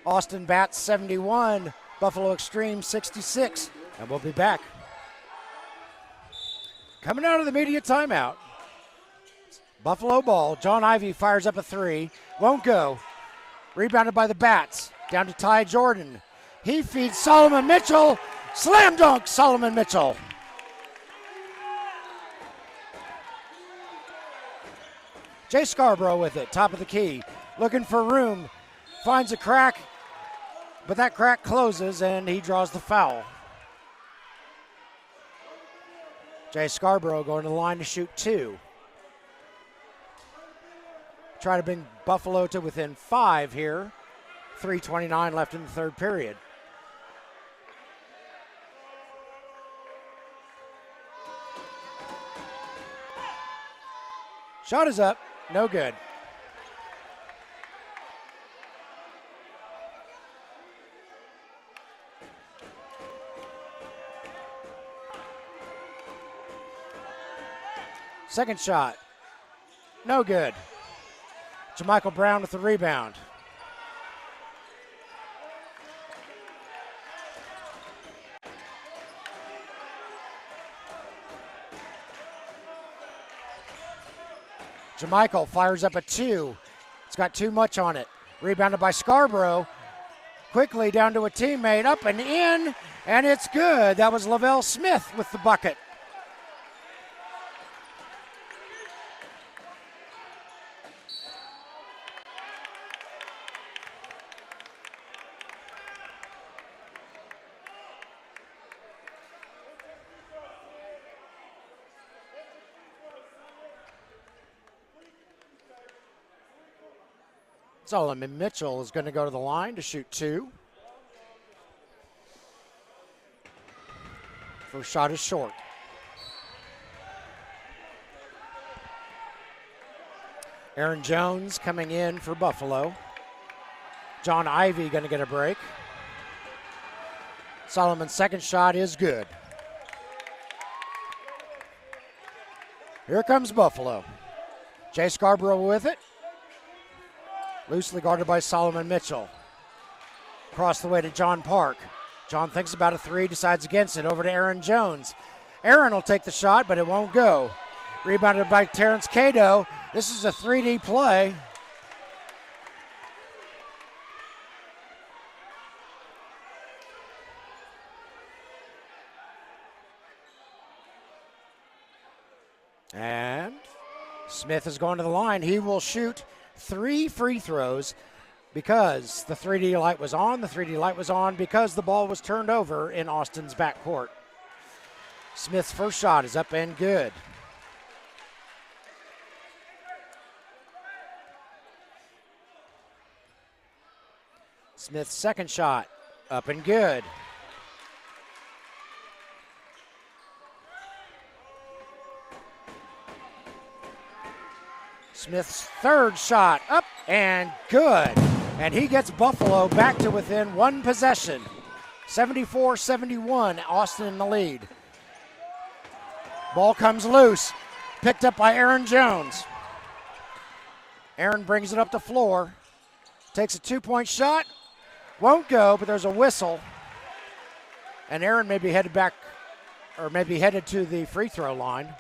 Austin bats 71, Buffalo eXtreme 66, and we'll be back. Coming out of the media timeout, Buffalo ball. John Ivy fires up a three, won't go. Rebounded by the Bats, down to Ty Jordan. He feeds Solomon Mitchell, slam dunk Solomon Mitchell. Jay Scarborough with it, top of the key, looking for room, finds a crack, but that crack closes and he draws the foul. Jay Scarborough going to the line to shoot two. Try to bring Buffalo to within 5 here. 3:29 left in the third period. Shot is up, no good. Second shot, no good. Jermichael Brown with the rebound. Jermichael fires up a two. It's got too much on it. Rebounded by Scarborough. Quickly down to a teammate, up and in, and it's good. That was Lavelle Smith with the bucket. Solomon Mitchell is going to go to the line to shoot two. First shot is short. Aaron Jones coming in for Buffalo. John Ivy going to get a break. Solomon's second shot is good. Here comes Buffalo. Jay Scarborough with it. Loosely guarded by Solomon Mitchell. Across the way to John Park. John thinks about a three, decides against it. Over to Aaron Jones. Aaron will take the shot, but it won't go. Rebounded by Terrence Cato. This is a 3D play. And Smith is going to the line. He will shoot 3 free throws because the 3D light was on. The 3D light was on because the ball was turned over in Austin's backcourt. Smith's first shot is up and good. Smith's second shot up and good. Smith's third shot up and good. And he gets Buffalo back to within one possession. 74-71, Austin in the lead. Ball comes loose, picked up by Aaron Jones. Aaron brings it up the floor, takes a 2-point shot, won't go, but there's a whistle. And Aaron may be headed back, or maybe headed to the free throw line.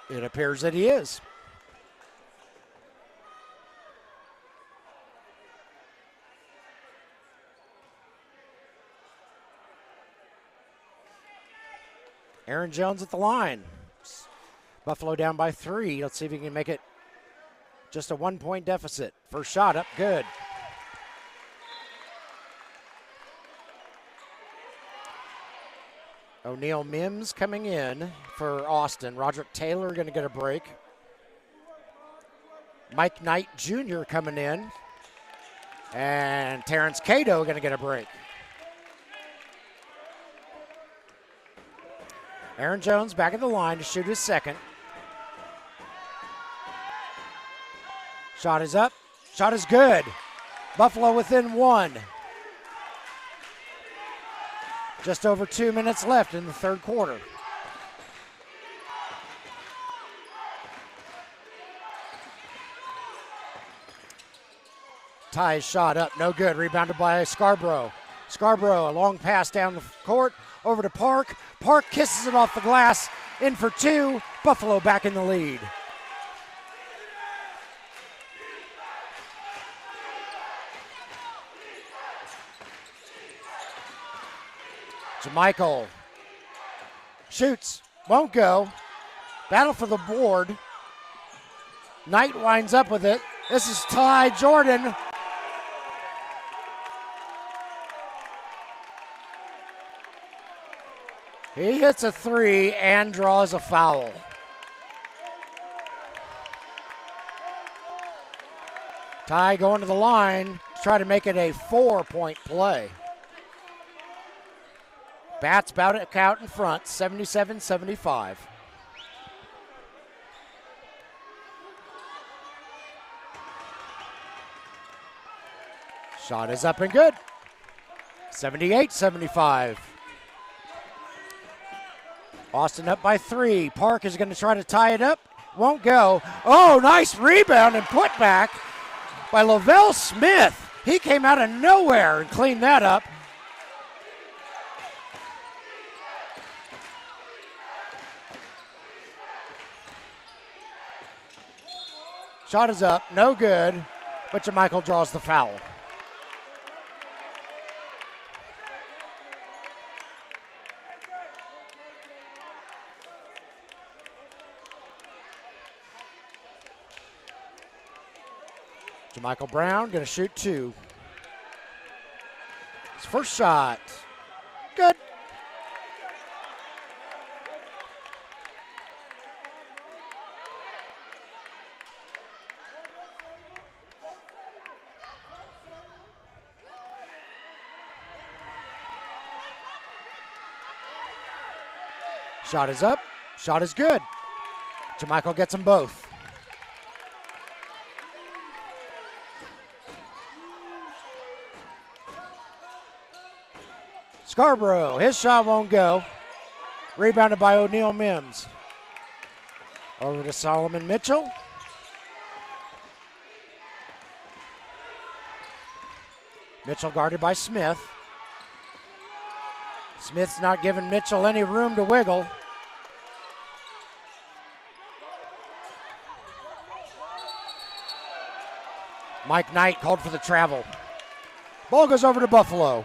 It appears that he is. Aaron Jones at the line. Buffalo down by 3. Let's see if he can make it just a 1-point deficit. First shot up, good. O'Neal Mims coming in for Austin. Roderick Taylor going to get a break. Mike Knight Jr. coming in. And Terrence Cato going to get a break. Aaron Jones back at the line to shoot his second. Shot is up. Shot is good. Buffalo within one. Just over 2 minutes left in the third quarter. Ty's shot up, no good. Rebounded by Scarborough. Scarborough, a long pass down the court, over to Park. Park kisses it off the glass, in for two. Buffalo back in the lead. JaMychal shoots, won't go. Battle for the board. Knight winds up with it. This is Ty Jordan. He hits a three and draws a foul. Ty going to the line to try to make it a 4-point play. Bats bout it out in front, 77-75. Shot is up and good. 78-75. Austin up by three. Park is going to try to tie it up. Won't go. Oh, nice rebound and put back by Lavelle Smith. He came out of nowhere and cleaned that up. Shot is up, no good, but JaMychal draws the foul. JaMychal Brown gonna shoot two. His first shot, good. Shot is up, shot is good. JaMychal gets them both. Scarborough, his shot won't go. Rebounded by O'Neal Mims. Over to Solomon Mitchell. Mitchell guarded by Smith. Smith's not giving Mitchell any room to wiggle. Mike Knight called for the travel. Ball goes over to Buffalo.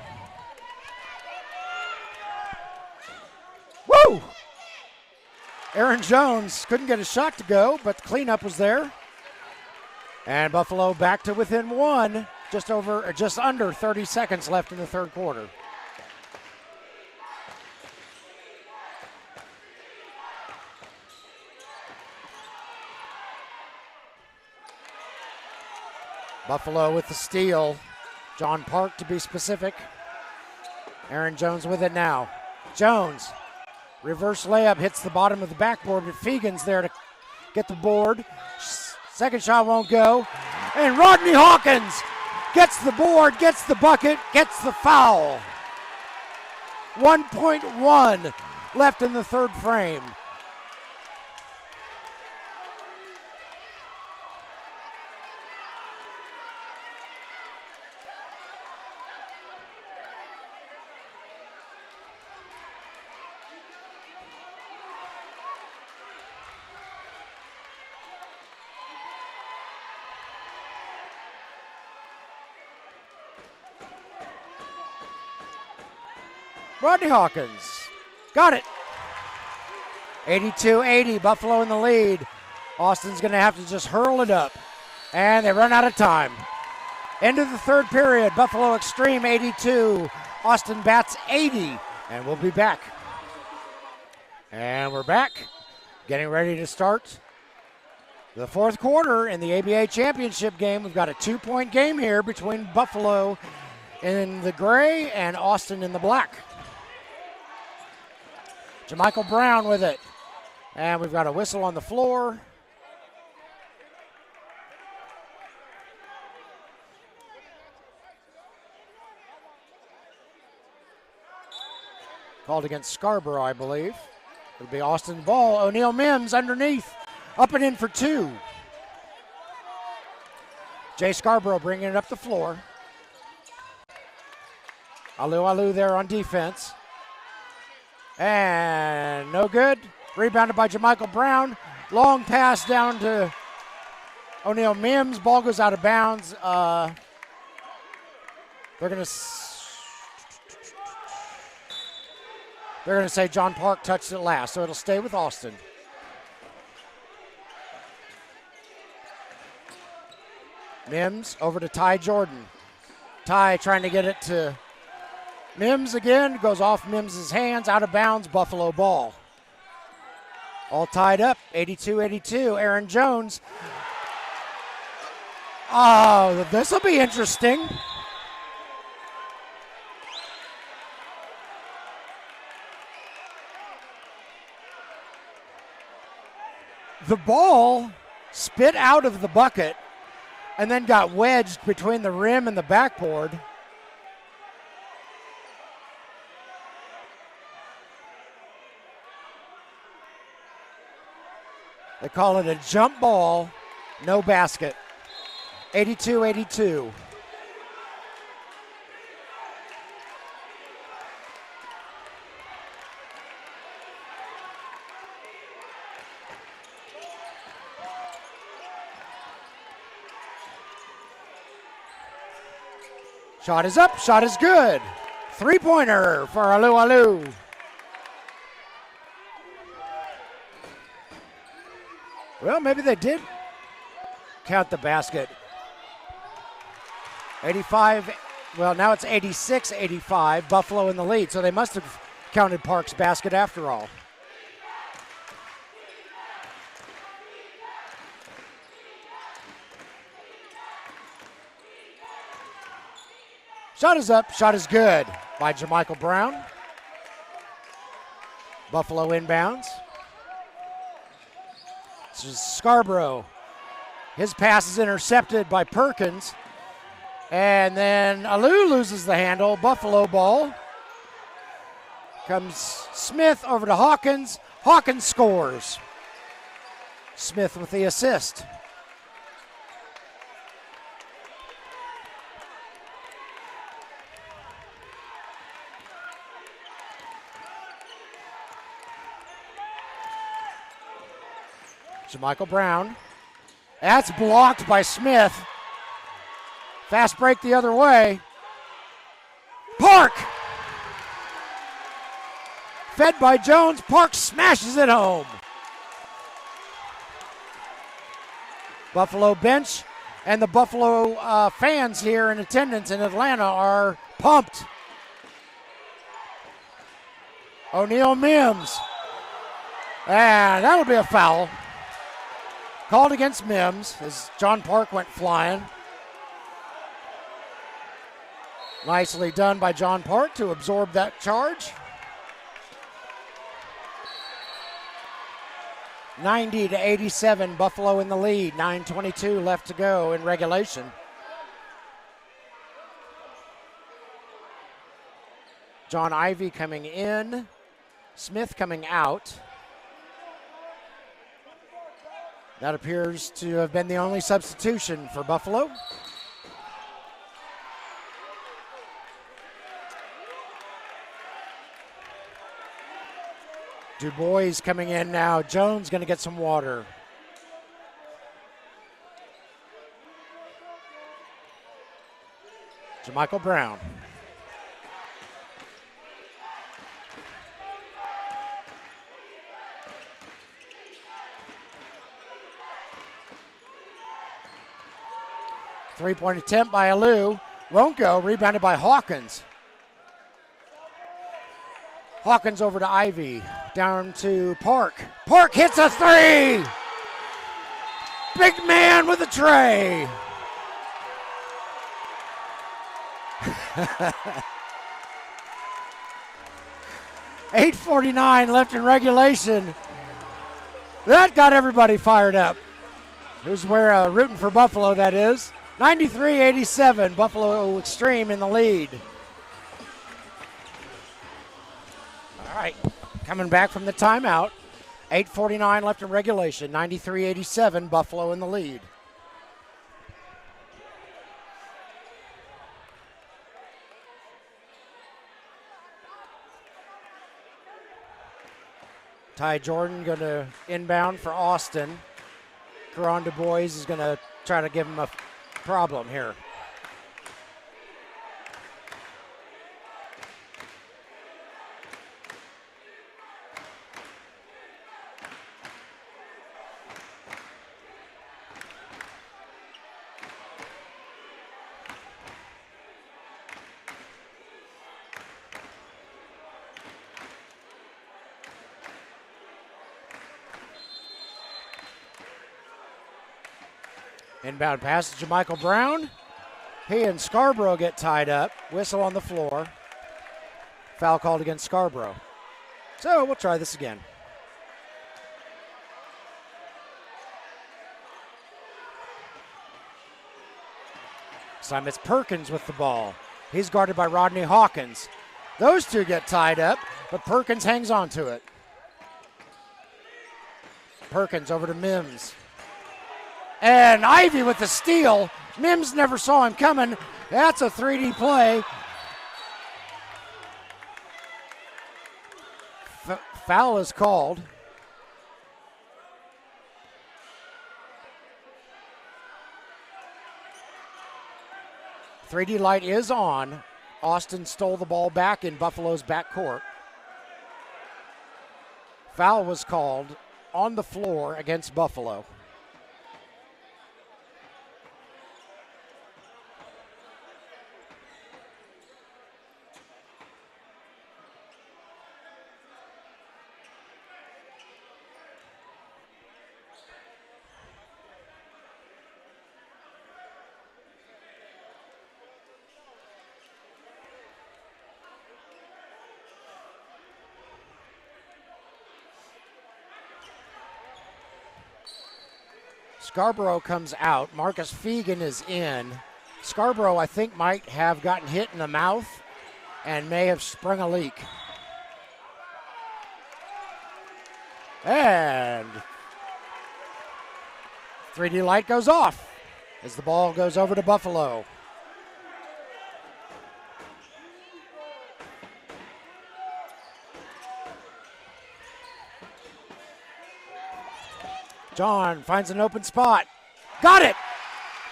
Woo! Aaron Jones couldn't get a shot to go, but the cleanup was there. And Buffalo back to within one, just under 30 seconds left in the third quarter. Buffalo with the steal. John Park to be specific. Aaron Jones with it now. Jones, reverse layup, hits the bottom of the backboard, but Fegan's there to get the board. Second shot won't go. And Rodney Hawkins gets the board, gets the bucket, gets the foul. 1.1 left in the third frame. Rodney Hawkins got it. 82-80, Buffalo in the lead. Austin's going to have to just hurl it up. And they run out of time. End of the third period, Buffalo eXtreme 82, Austin Bats 80. And we'll be back. And we're back, getting ready to start the fourth quarter in the ABA championship game. We've got a 2-point game here between Buffalo in the gray and Austin in the black. Jamichael Brown with it. And we've got a whistle on the floor. Called against Scarborough, I believe. It'll be Austin ball. O'Neal Mims underneath. Up and in for two. Jay Scarborough bringing it up the floor. Alu there on defense. And no good. Rebounded by Jamichael Brown. Long pass down to O'Neal Mims. Ball goes out of bounds. They're going to say John Park touched it last, so it'll stay with Austin. Mims over to Ty Jordan. Ty trying to get it to Mims again. Goes off Mims' hands, out of bounds, Buffalo ball. All tied up, 82-82. Aaron Jones. Oh, this will be interesting. The ball spit out of the bucket and then got wedged between the rim and the backboard. They call it a jump ball, no basket. 82-82. Shot is up, shot is good. Three-pointer for Alu. Well, maybe they did count the basket. 85, well, now it's 86-85, Buffalo in the lead, so they must have counted Park's basket after all. Shot is up, shot is good by Jamichael Brown. Buffalo inbounds. This is Scarborough. His pass is intercepted by Perkins. And then Alu loses the handle. Buffalo ball. Comes Smith over to Hawkins. Hawkins scores. Smith with the assist. Jamichael Brown. That's blocked by Smith. Fast break the other way. Park! Fed by Jones. Park smashes it home. Buffalo bench and the Buffalo fans here in attendance in Atlanta are pumped. O'Neal Mims. And that'll be a foul. Called against Mims as John Park went flying. Nicely done by John Park to absorb that charge. 90-87, Buffalo in the lead. 9:22 left to go in regulation. John Ivey coming in. Smith coming out. That appears to have been the only substitution for Buffalo. Du Bois coming in now. Jones going to get some water. Jamichael Brown. Three-point attempt by Alu. Won't go. Rebounded by Hawkins. Hawkins over to Ivy. Down to Park. Park hits a three! Big man with a tray. $8:49 left in regulation. That got everybody fired up. Who's rooting for Buffalo, that is. 93-87, Buffalo eXtreme in the lead. All right, coming back from the timeout. 8:49 left in regulation. 93-87, Buffalo in the lead. Ty Jordan going to inbound for Austin. Caron Du Bois is going to try to give him a problem here. Inbound pass to Jamichael Brown. He and Scarborough get tied up. Whistle on the floor. Foul called against Scarborough. So we'll try this again. This time it's Perkins with the ball. He's guarded by Rodney Hawkins. Those two get tied up, but Perkins hangs on to it. Perkins over to Mims. And Ivy with the steal. Mims never saw him coming. That's a 3D play. Foul is called. .3D light is on. Austin stole the ball back in Buffalo's backcourt. Foul was called on the floor against Buffalo. Scarborough comes out. Marcus Fegan is in. Scarborough, I think, might have gotten hit in the mouth and may have sprung a leak. And 3D light goes off as the ball goes over to Buffalo. John finds an open spot. Got it!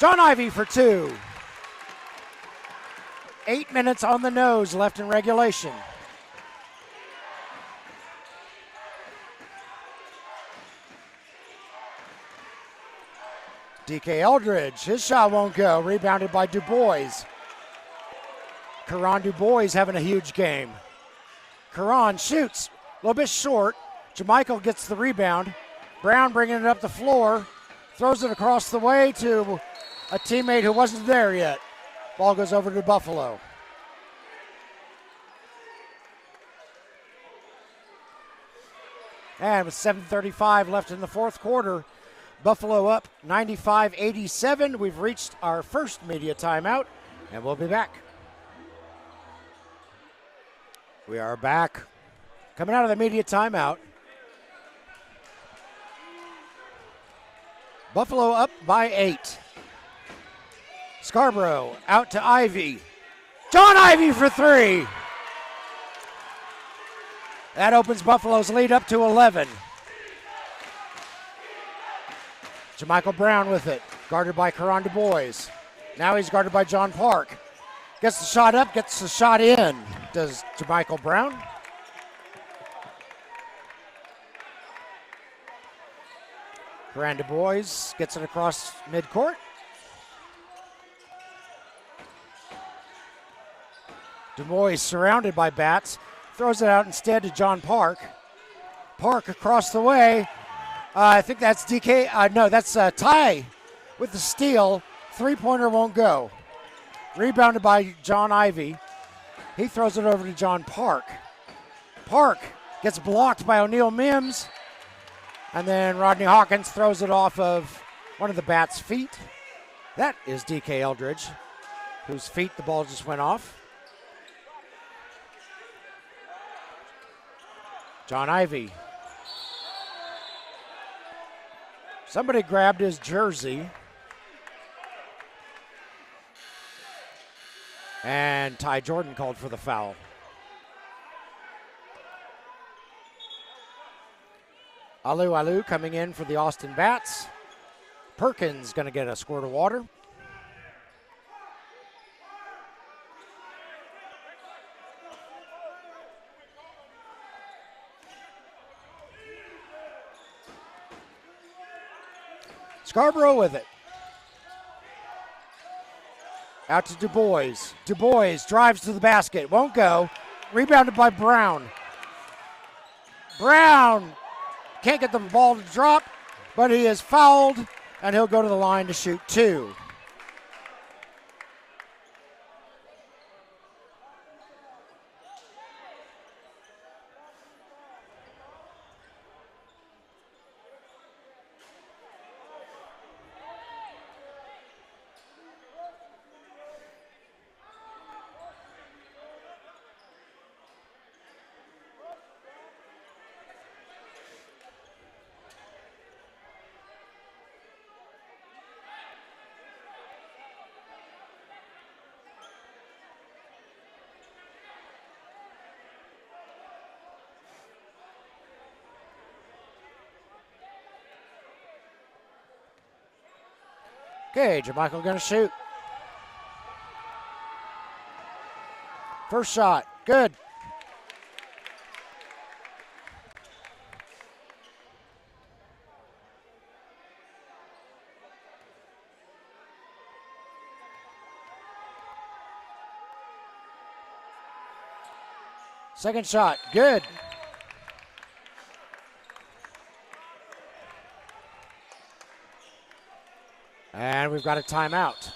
John Ivy for two. 8 minutes on the nose left in regulation. DK Eldridge, his shot won't go. Rebounded by Du Bois. Caron Du Bois having a huge game. Caron shoots, a little bit short. Jamichael gets the rebound. Brown bringing it up the floor, throws it across the way to a teammate who wasn't there yet. Ball goes over to Buffalo. And with 7:35 left in the fourth quarter, Buffalo up 95-87. We've reached our first media timeout, and we'll be back. We are back. Coming out of the media timeout. Buffalo up by 8. Scarborough out to Ivy. John Ivy for three. That opens Buffalo's lead up to 11. Jamichael Brown with it, guarded by Caron Du Bois. Now he's guarded by John Park. Gets the shot up, gets the shot in. Does Jamichael Brown? Caron Du Bois gets it across midcourt. Du Bois surrounded by bats. Throws it out instead to John Park. Park across the way. I think that's DK. No, that's Ty with the steal. Three-pointer won't go. Rebounded by John Ivy. He throws it over to John Park. Park gets blocked by O'Neal Mims. And then Rodney Hawkins throws it off of one of the Bats' feet. That is DK Eldridge, whose feet the ball just went off. John Ivy. Somebody grabbed his jersey. And Ty Jordan called for the foul. Alu coming in for the Austin Bats. Perkins going to get a squirt of water. Scarborough with it. Out to Du Bois. Du Bois drives to the basket. Won't go. Rebounded by Brown. Brown can't get the ball to drop, but he is fouled, and he'll go to the line to shoot two. Okay, Jermichael going to shoot. First shot, good. Second shot, good. And we've got a timeout.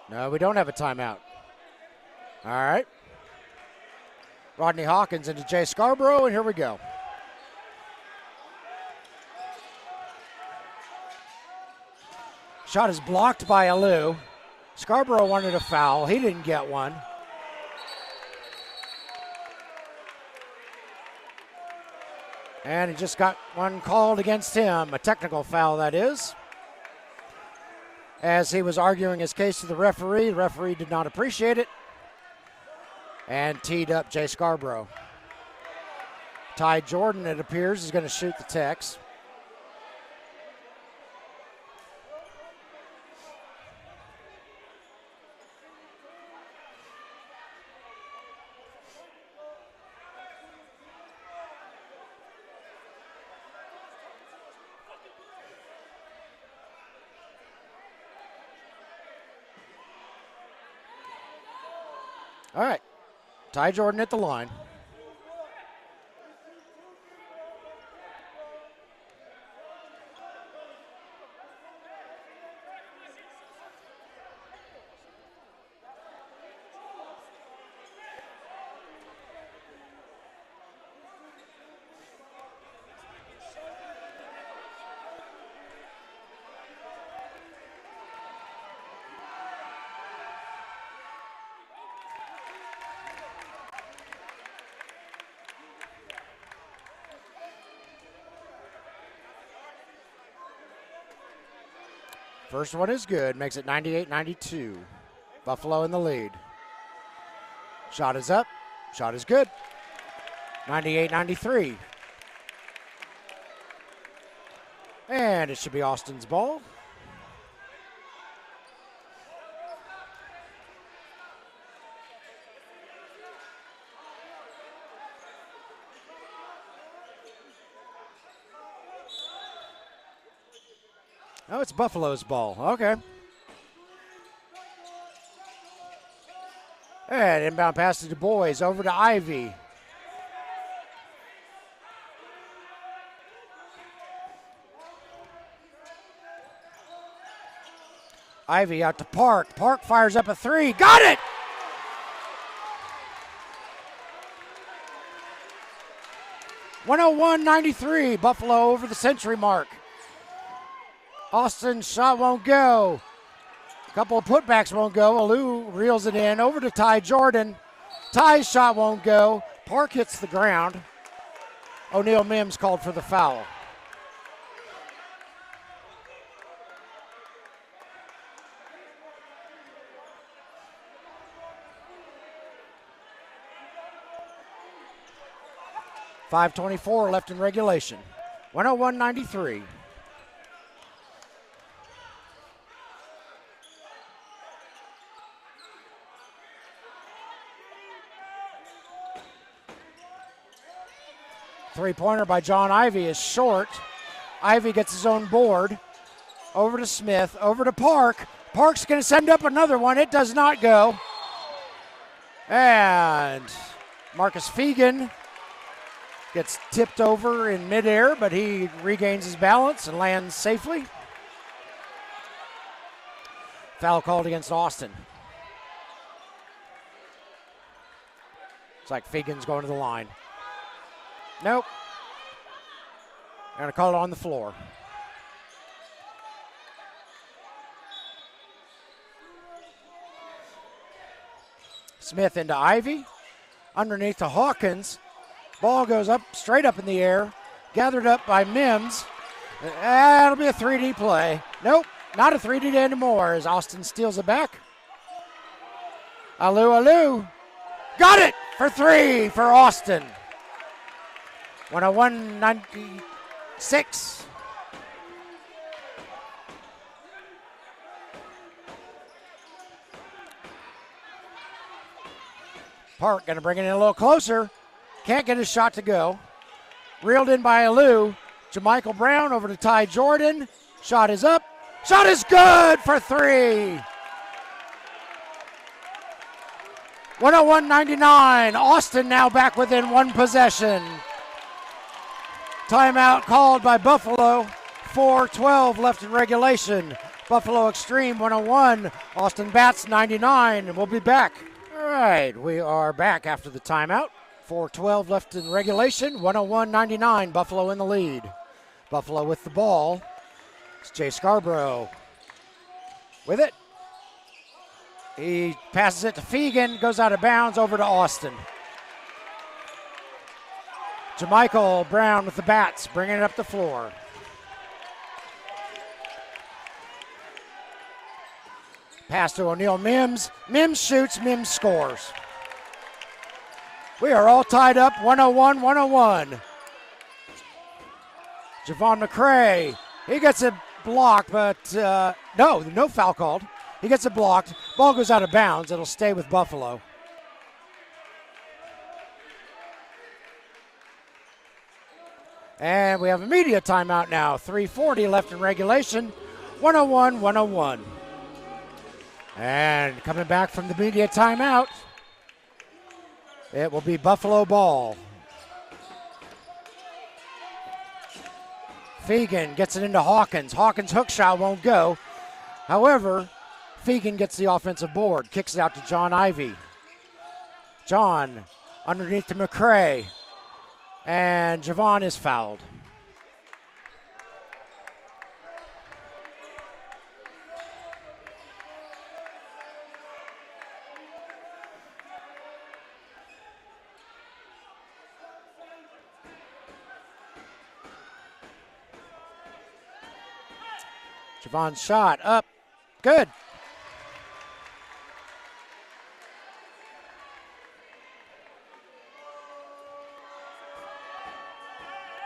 No, we don't have a timeout. All right. Rodney Hawkins into Jay Scarborough, and here we go. Shot is blocked by Alu. Scarborough wanted a foul. He didn't get one. And he just got one called against him, a technical foul that is. As he was arguing his case to the referee did not appreciate it and teed up Jay Scarborough. Ty Jordan, it appears, is going to shoot the Tex. All right, Ty Jordan at the line. First one is good, makes it 98-92. Buffalo in the lead. Shot is up, shot is good. 98-93. And it should be Austin's ball. Oh, it's Buffalo's ball. Okay. And inbound pass to Du Bois. Over to Ivy. Ivy out to Park. Park fires up a three. Got it! (101.93). Buffalo over the century mark. Austin's shot won't go. A couple of putbacks won't go. Alou reels it in. Over to Ty Jordan. Ty's shot won't go. Park hits the ground. O'Neal Mims called for the foul. .524 left in regulation. 101.93. Three-pointer by John Ivy is short. Ivy gets his own board. Over to Smith, over to Park. Park's going to send up another one. It does not go. And Marcus Fegan gets tipped over in midair, but he regains his balance and lands safely. Foul called against Austin. It's like Fegan's going to the line. Nope. Going to call it on the floor. Smith into Ivy. Underneath to Hawkins. Ball goes up, straight up in the air. Gathered up by Mims. That'll be a 3D play. Nope, not a 3D anymore as Austin steals it back. Alou. Got it for three for Austin. 101.96. Park going to bring it in a little closer. Can't get his shot to go. Reeled in by Alou. Jamichael Brown over to Ty Jordan. Shot is up. Shot is good for three. 101.99. Austin now back within one possession. Timeout called by Buffalo. 4:12 left in regulation. Buffalo eXtreme 101. Austin Bats 99. And we'll be back. All right, we are back after the timeout. 4:12 left in regulation. 101.99. Buffalo in the lead. Buffalo with the ball. It's Jay Scarborough with it. He passes it to Fegan, goes out of bounds over to Austin. Jamichael Brown with the Bats, bringing it up the floor. Pass to O'Neal Mims. Mims shoots, Mims scores. We are all tied up, 101-101. Javon McCray, he gets it blocked, but no foul called. He gets it blocked. Ball goes out of bounds. It'll stay with Buffalo. And we have a media timeout now. 3:40 left in regulation. 101-101. And coming back from the media timeout, it will be Buffalo ball. Fegan gets it into Hawkins. Hawkins' hook shot won't go. However, Fegan gets the offensive board, kicks it out to John Ivy. John underneath to McCray. And Javon is fouled. Javon's shot up. Good.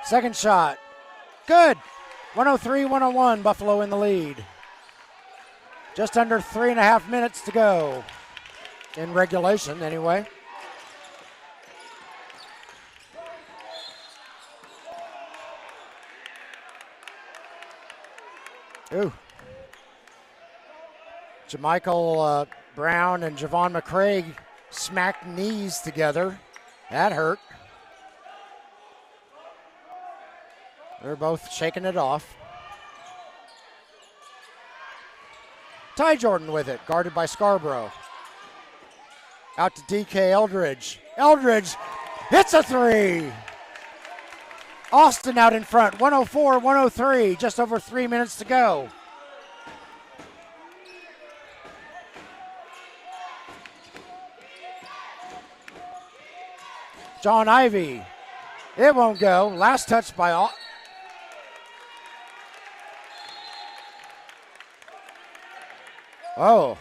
Second shot. Good. 103-101. Buffalo in the lead. Just under 3.5 minutes to go. In regulation, anyway. Ooh. Jamichael Brown and Javon McCrae smacked knees together. That hurt. They're both shaking it off. Ty Jordan with it, guarded by Scarborough. Out to DK Eldridge. Eldridge hits a three. Austin out in front, 104-103, just over 3 minutes to go. John Ivy. It won't go. Last touch by Oh.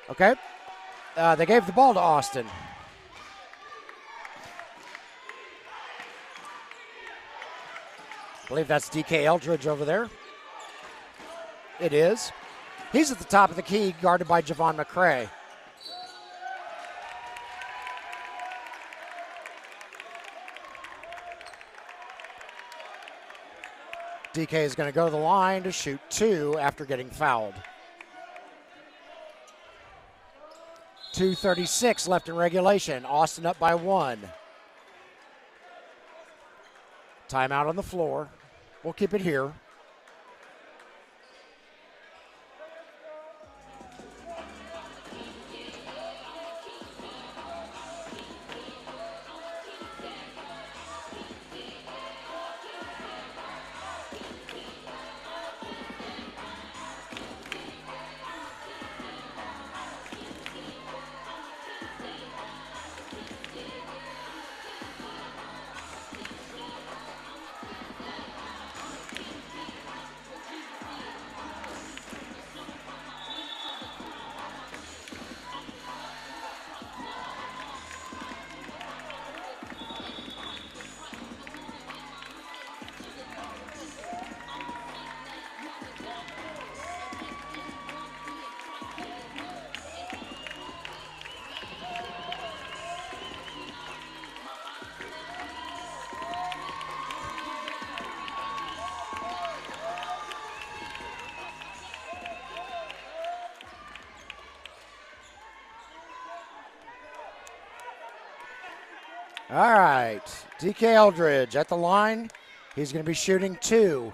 Okay. They gave the ball to Austin. I believe that's DK Eldridge over there. It is. He's at the top of the key, guarded by Javon McCrae. DK is going to go to the line to shoot 2 after getting fouled. 2:36 left in regulation. Austin up by 1. Timeout on the floor. We'll keep it here. All right, DK Eldridge at the line. He's going to be shooting 2.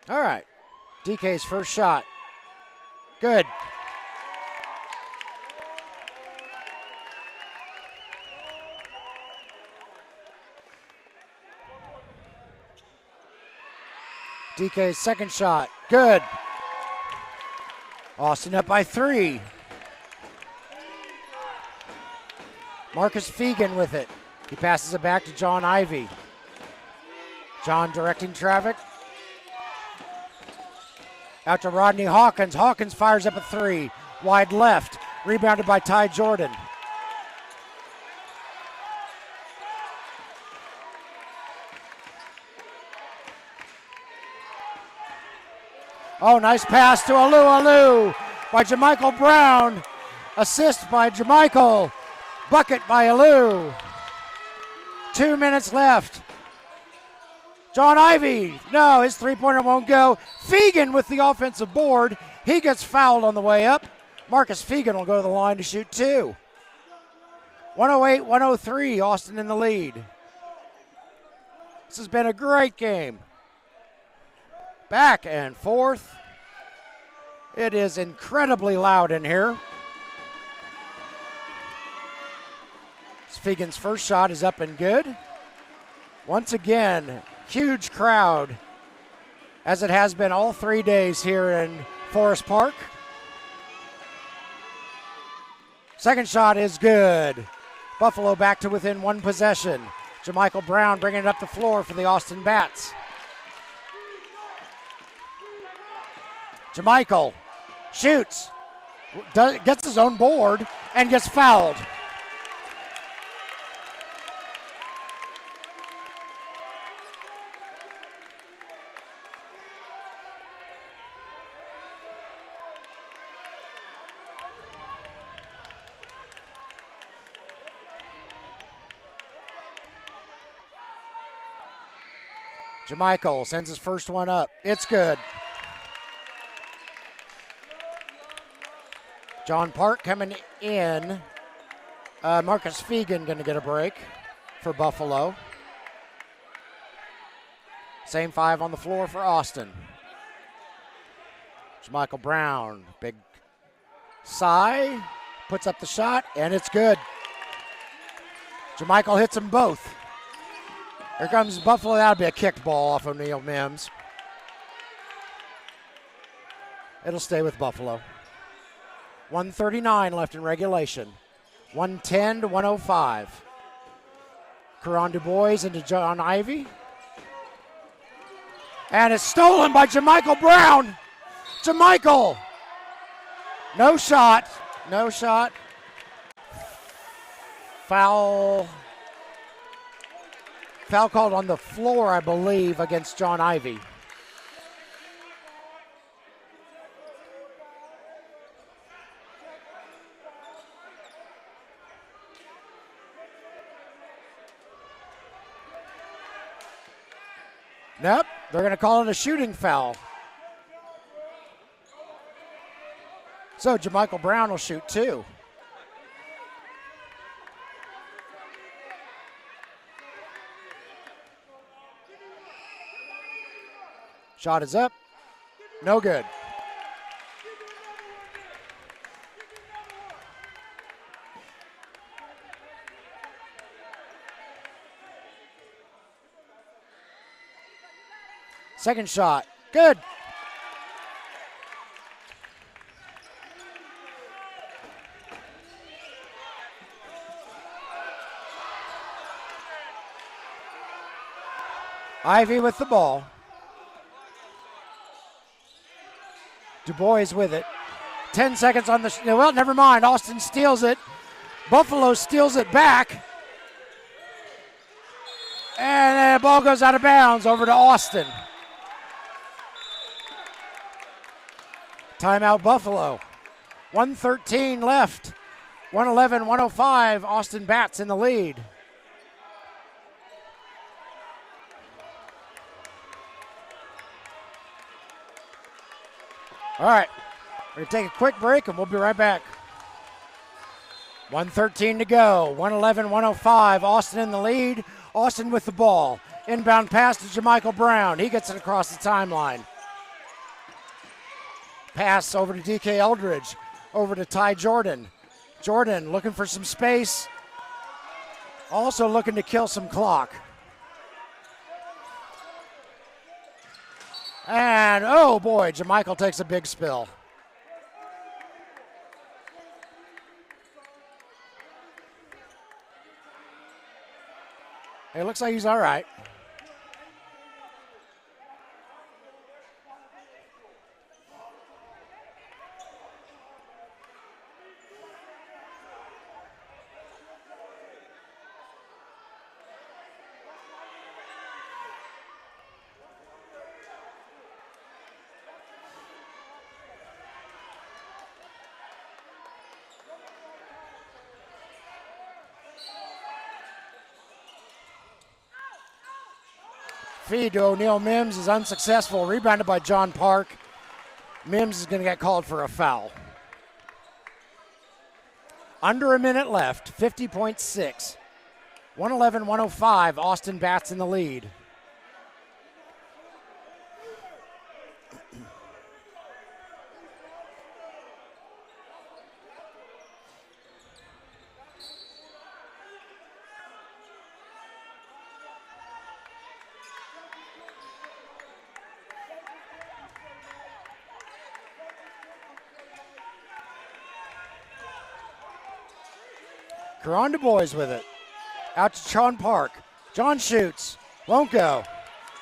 All right, DK's first shot. Good. DK's second shot. Good. Austin up by 3. Marcus Fegan with it. He passes it back to John Ivy. John directing traffic. Out to Rodney Hawkins. Hawkins fires up a 3. Wide left. Rebounded by Ty Jordan. Oh, nice pass to Alu by Jamichael Brown. Assist by Jamichael. Bucket by Alu. 2 minutes left. John Ivy, no, his three-pointer won't go. Fegan with the offensive board. He gets fouled on the way up. Marcus Fegan will go to the line to shoot 2. 108-103, Austin in the lead. This has been a great game. Back and forth. It is incredibly loud in here. Fegan's first shot is up and good. Once again, huge crowd, as it has been all 3 days here in Forest Park. Second shot is good. Buffalo back to within one possession. Jamichael Brown bringing it up the floor for the Austin Bats. Jamichael shoots, gets his own board, and gets fouled. Jamichael sends his first one up. It's good. John Park coming in. Marcus Fegan going to get a break for Buffalo. Same five on the floor for Austin. Jamichael Brown, big sigh, puts up the shot, and it's good. Jamichael hits them both. Here comes Buffalo. That'll be a kicked ball off of Neil Mims. It'll stay with Buffalo. 1:39 left in regulation. 110 to 105. Caron Du Bois into John Ivy. And it's stolen by Jamichael Brown. Jamichael. No shot. No shot. Foul. Foul called on the floor, I believe, against John Ivy. Nope, they're going to call it a shooting foul. So Jamichael Brown will shoot two. Shot is up. No good. Second shot. Good. Ivy with the ball. Du Bois with it. 10 seconds on the, well, never mind. Austin steals it. Buffalo steals it back. And the ball goes out of bounds over to Austin. Timeout Buffalo. 1:13 left. 111-105. Austin Bats in the lead. All right, we're going to take a quick break, and we'll be right back. 1:13 to go, 111-105, Austin in the lead. Austin with the ball. Inbound pass to Jamichael Brown. He gets it across the timeline. Pass over to DK Eldridge, over to Ty Jordan. Jordan looking for some space, also looking to kill some clock. And, oh boy, Jamichael takes a big spill. It looks like he's all right. Feed to O'Neal Mims is unsuccessful. Rebounded by John Park. Mims is going to get called for a foul. Under a minute left, 50.6. 111-105, Austin Bats in the lead. Karonda boys with it. Out to Sean Park. John shoots. Won't go.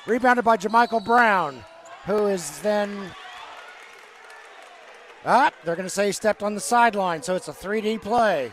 Rebounded by Jamichael Brown, who is then... they're going to say he stepped on the sideline, so it's a 3D play.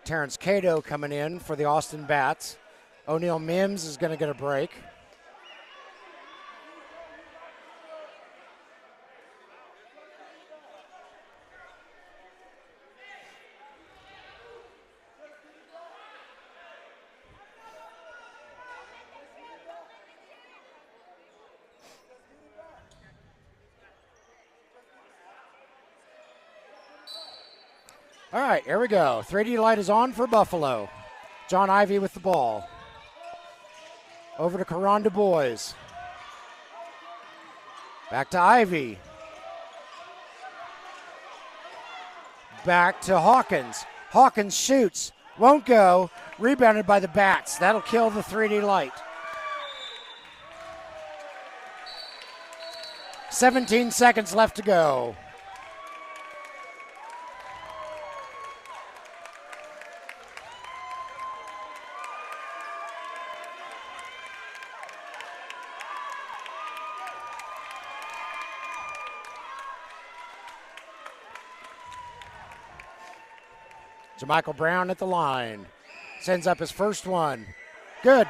Terrence Cato coming in for the Austin Bats. O'Neal Mims is going to get a break. All right, here we go. 3D light is on for Buffalo. John Ivy with the ball. Over to Karonda boys. Back to Ivy. Back to Hawkins. Hawkins shoots. Won't go. Rebounded by the Bats. That'll kill the 3D light. 17 seconds left to go. Jamichael Brown at the line. Sends up his first one. Good.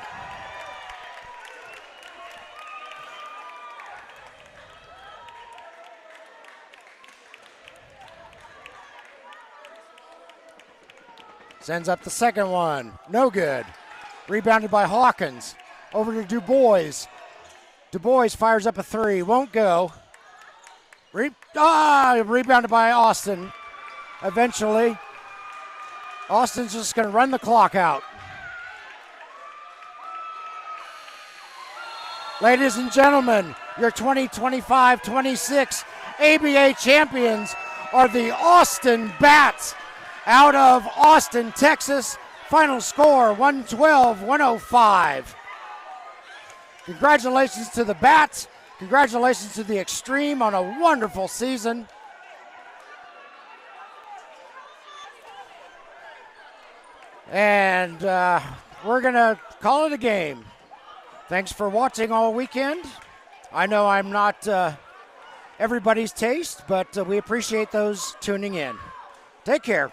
Sends up the second one. No good. Rebounded by Hawkins. Over to Du Bois. Du Bois fires up a three. Won't go. Rebounded by Austin. Eventually. Austin's just going to run the clock out. Ladies and gentlemen, your 2025-26 ABA champions are the Austin Bats out of Austin, Texas. Final score, 112-105. Congratulations to the Bats. Congratulations to the eXtreme on a wonderful season. And we're going to call it a game. Thanks for watching all weekend. I know I'm not everybody's taste, but we appreciate those tuning in. Take care.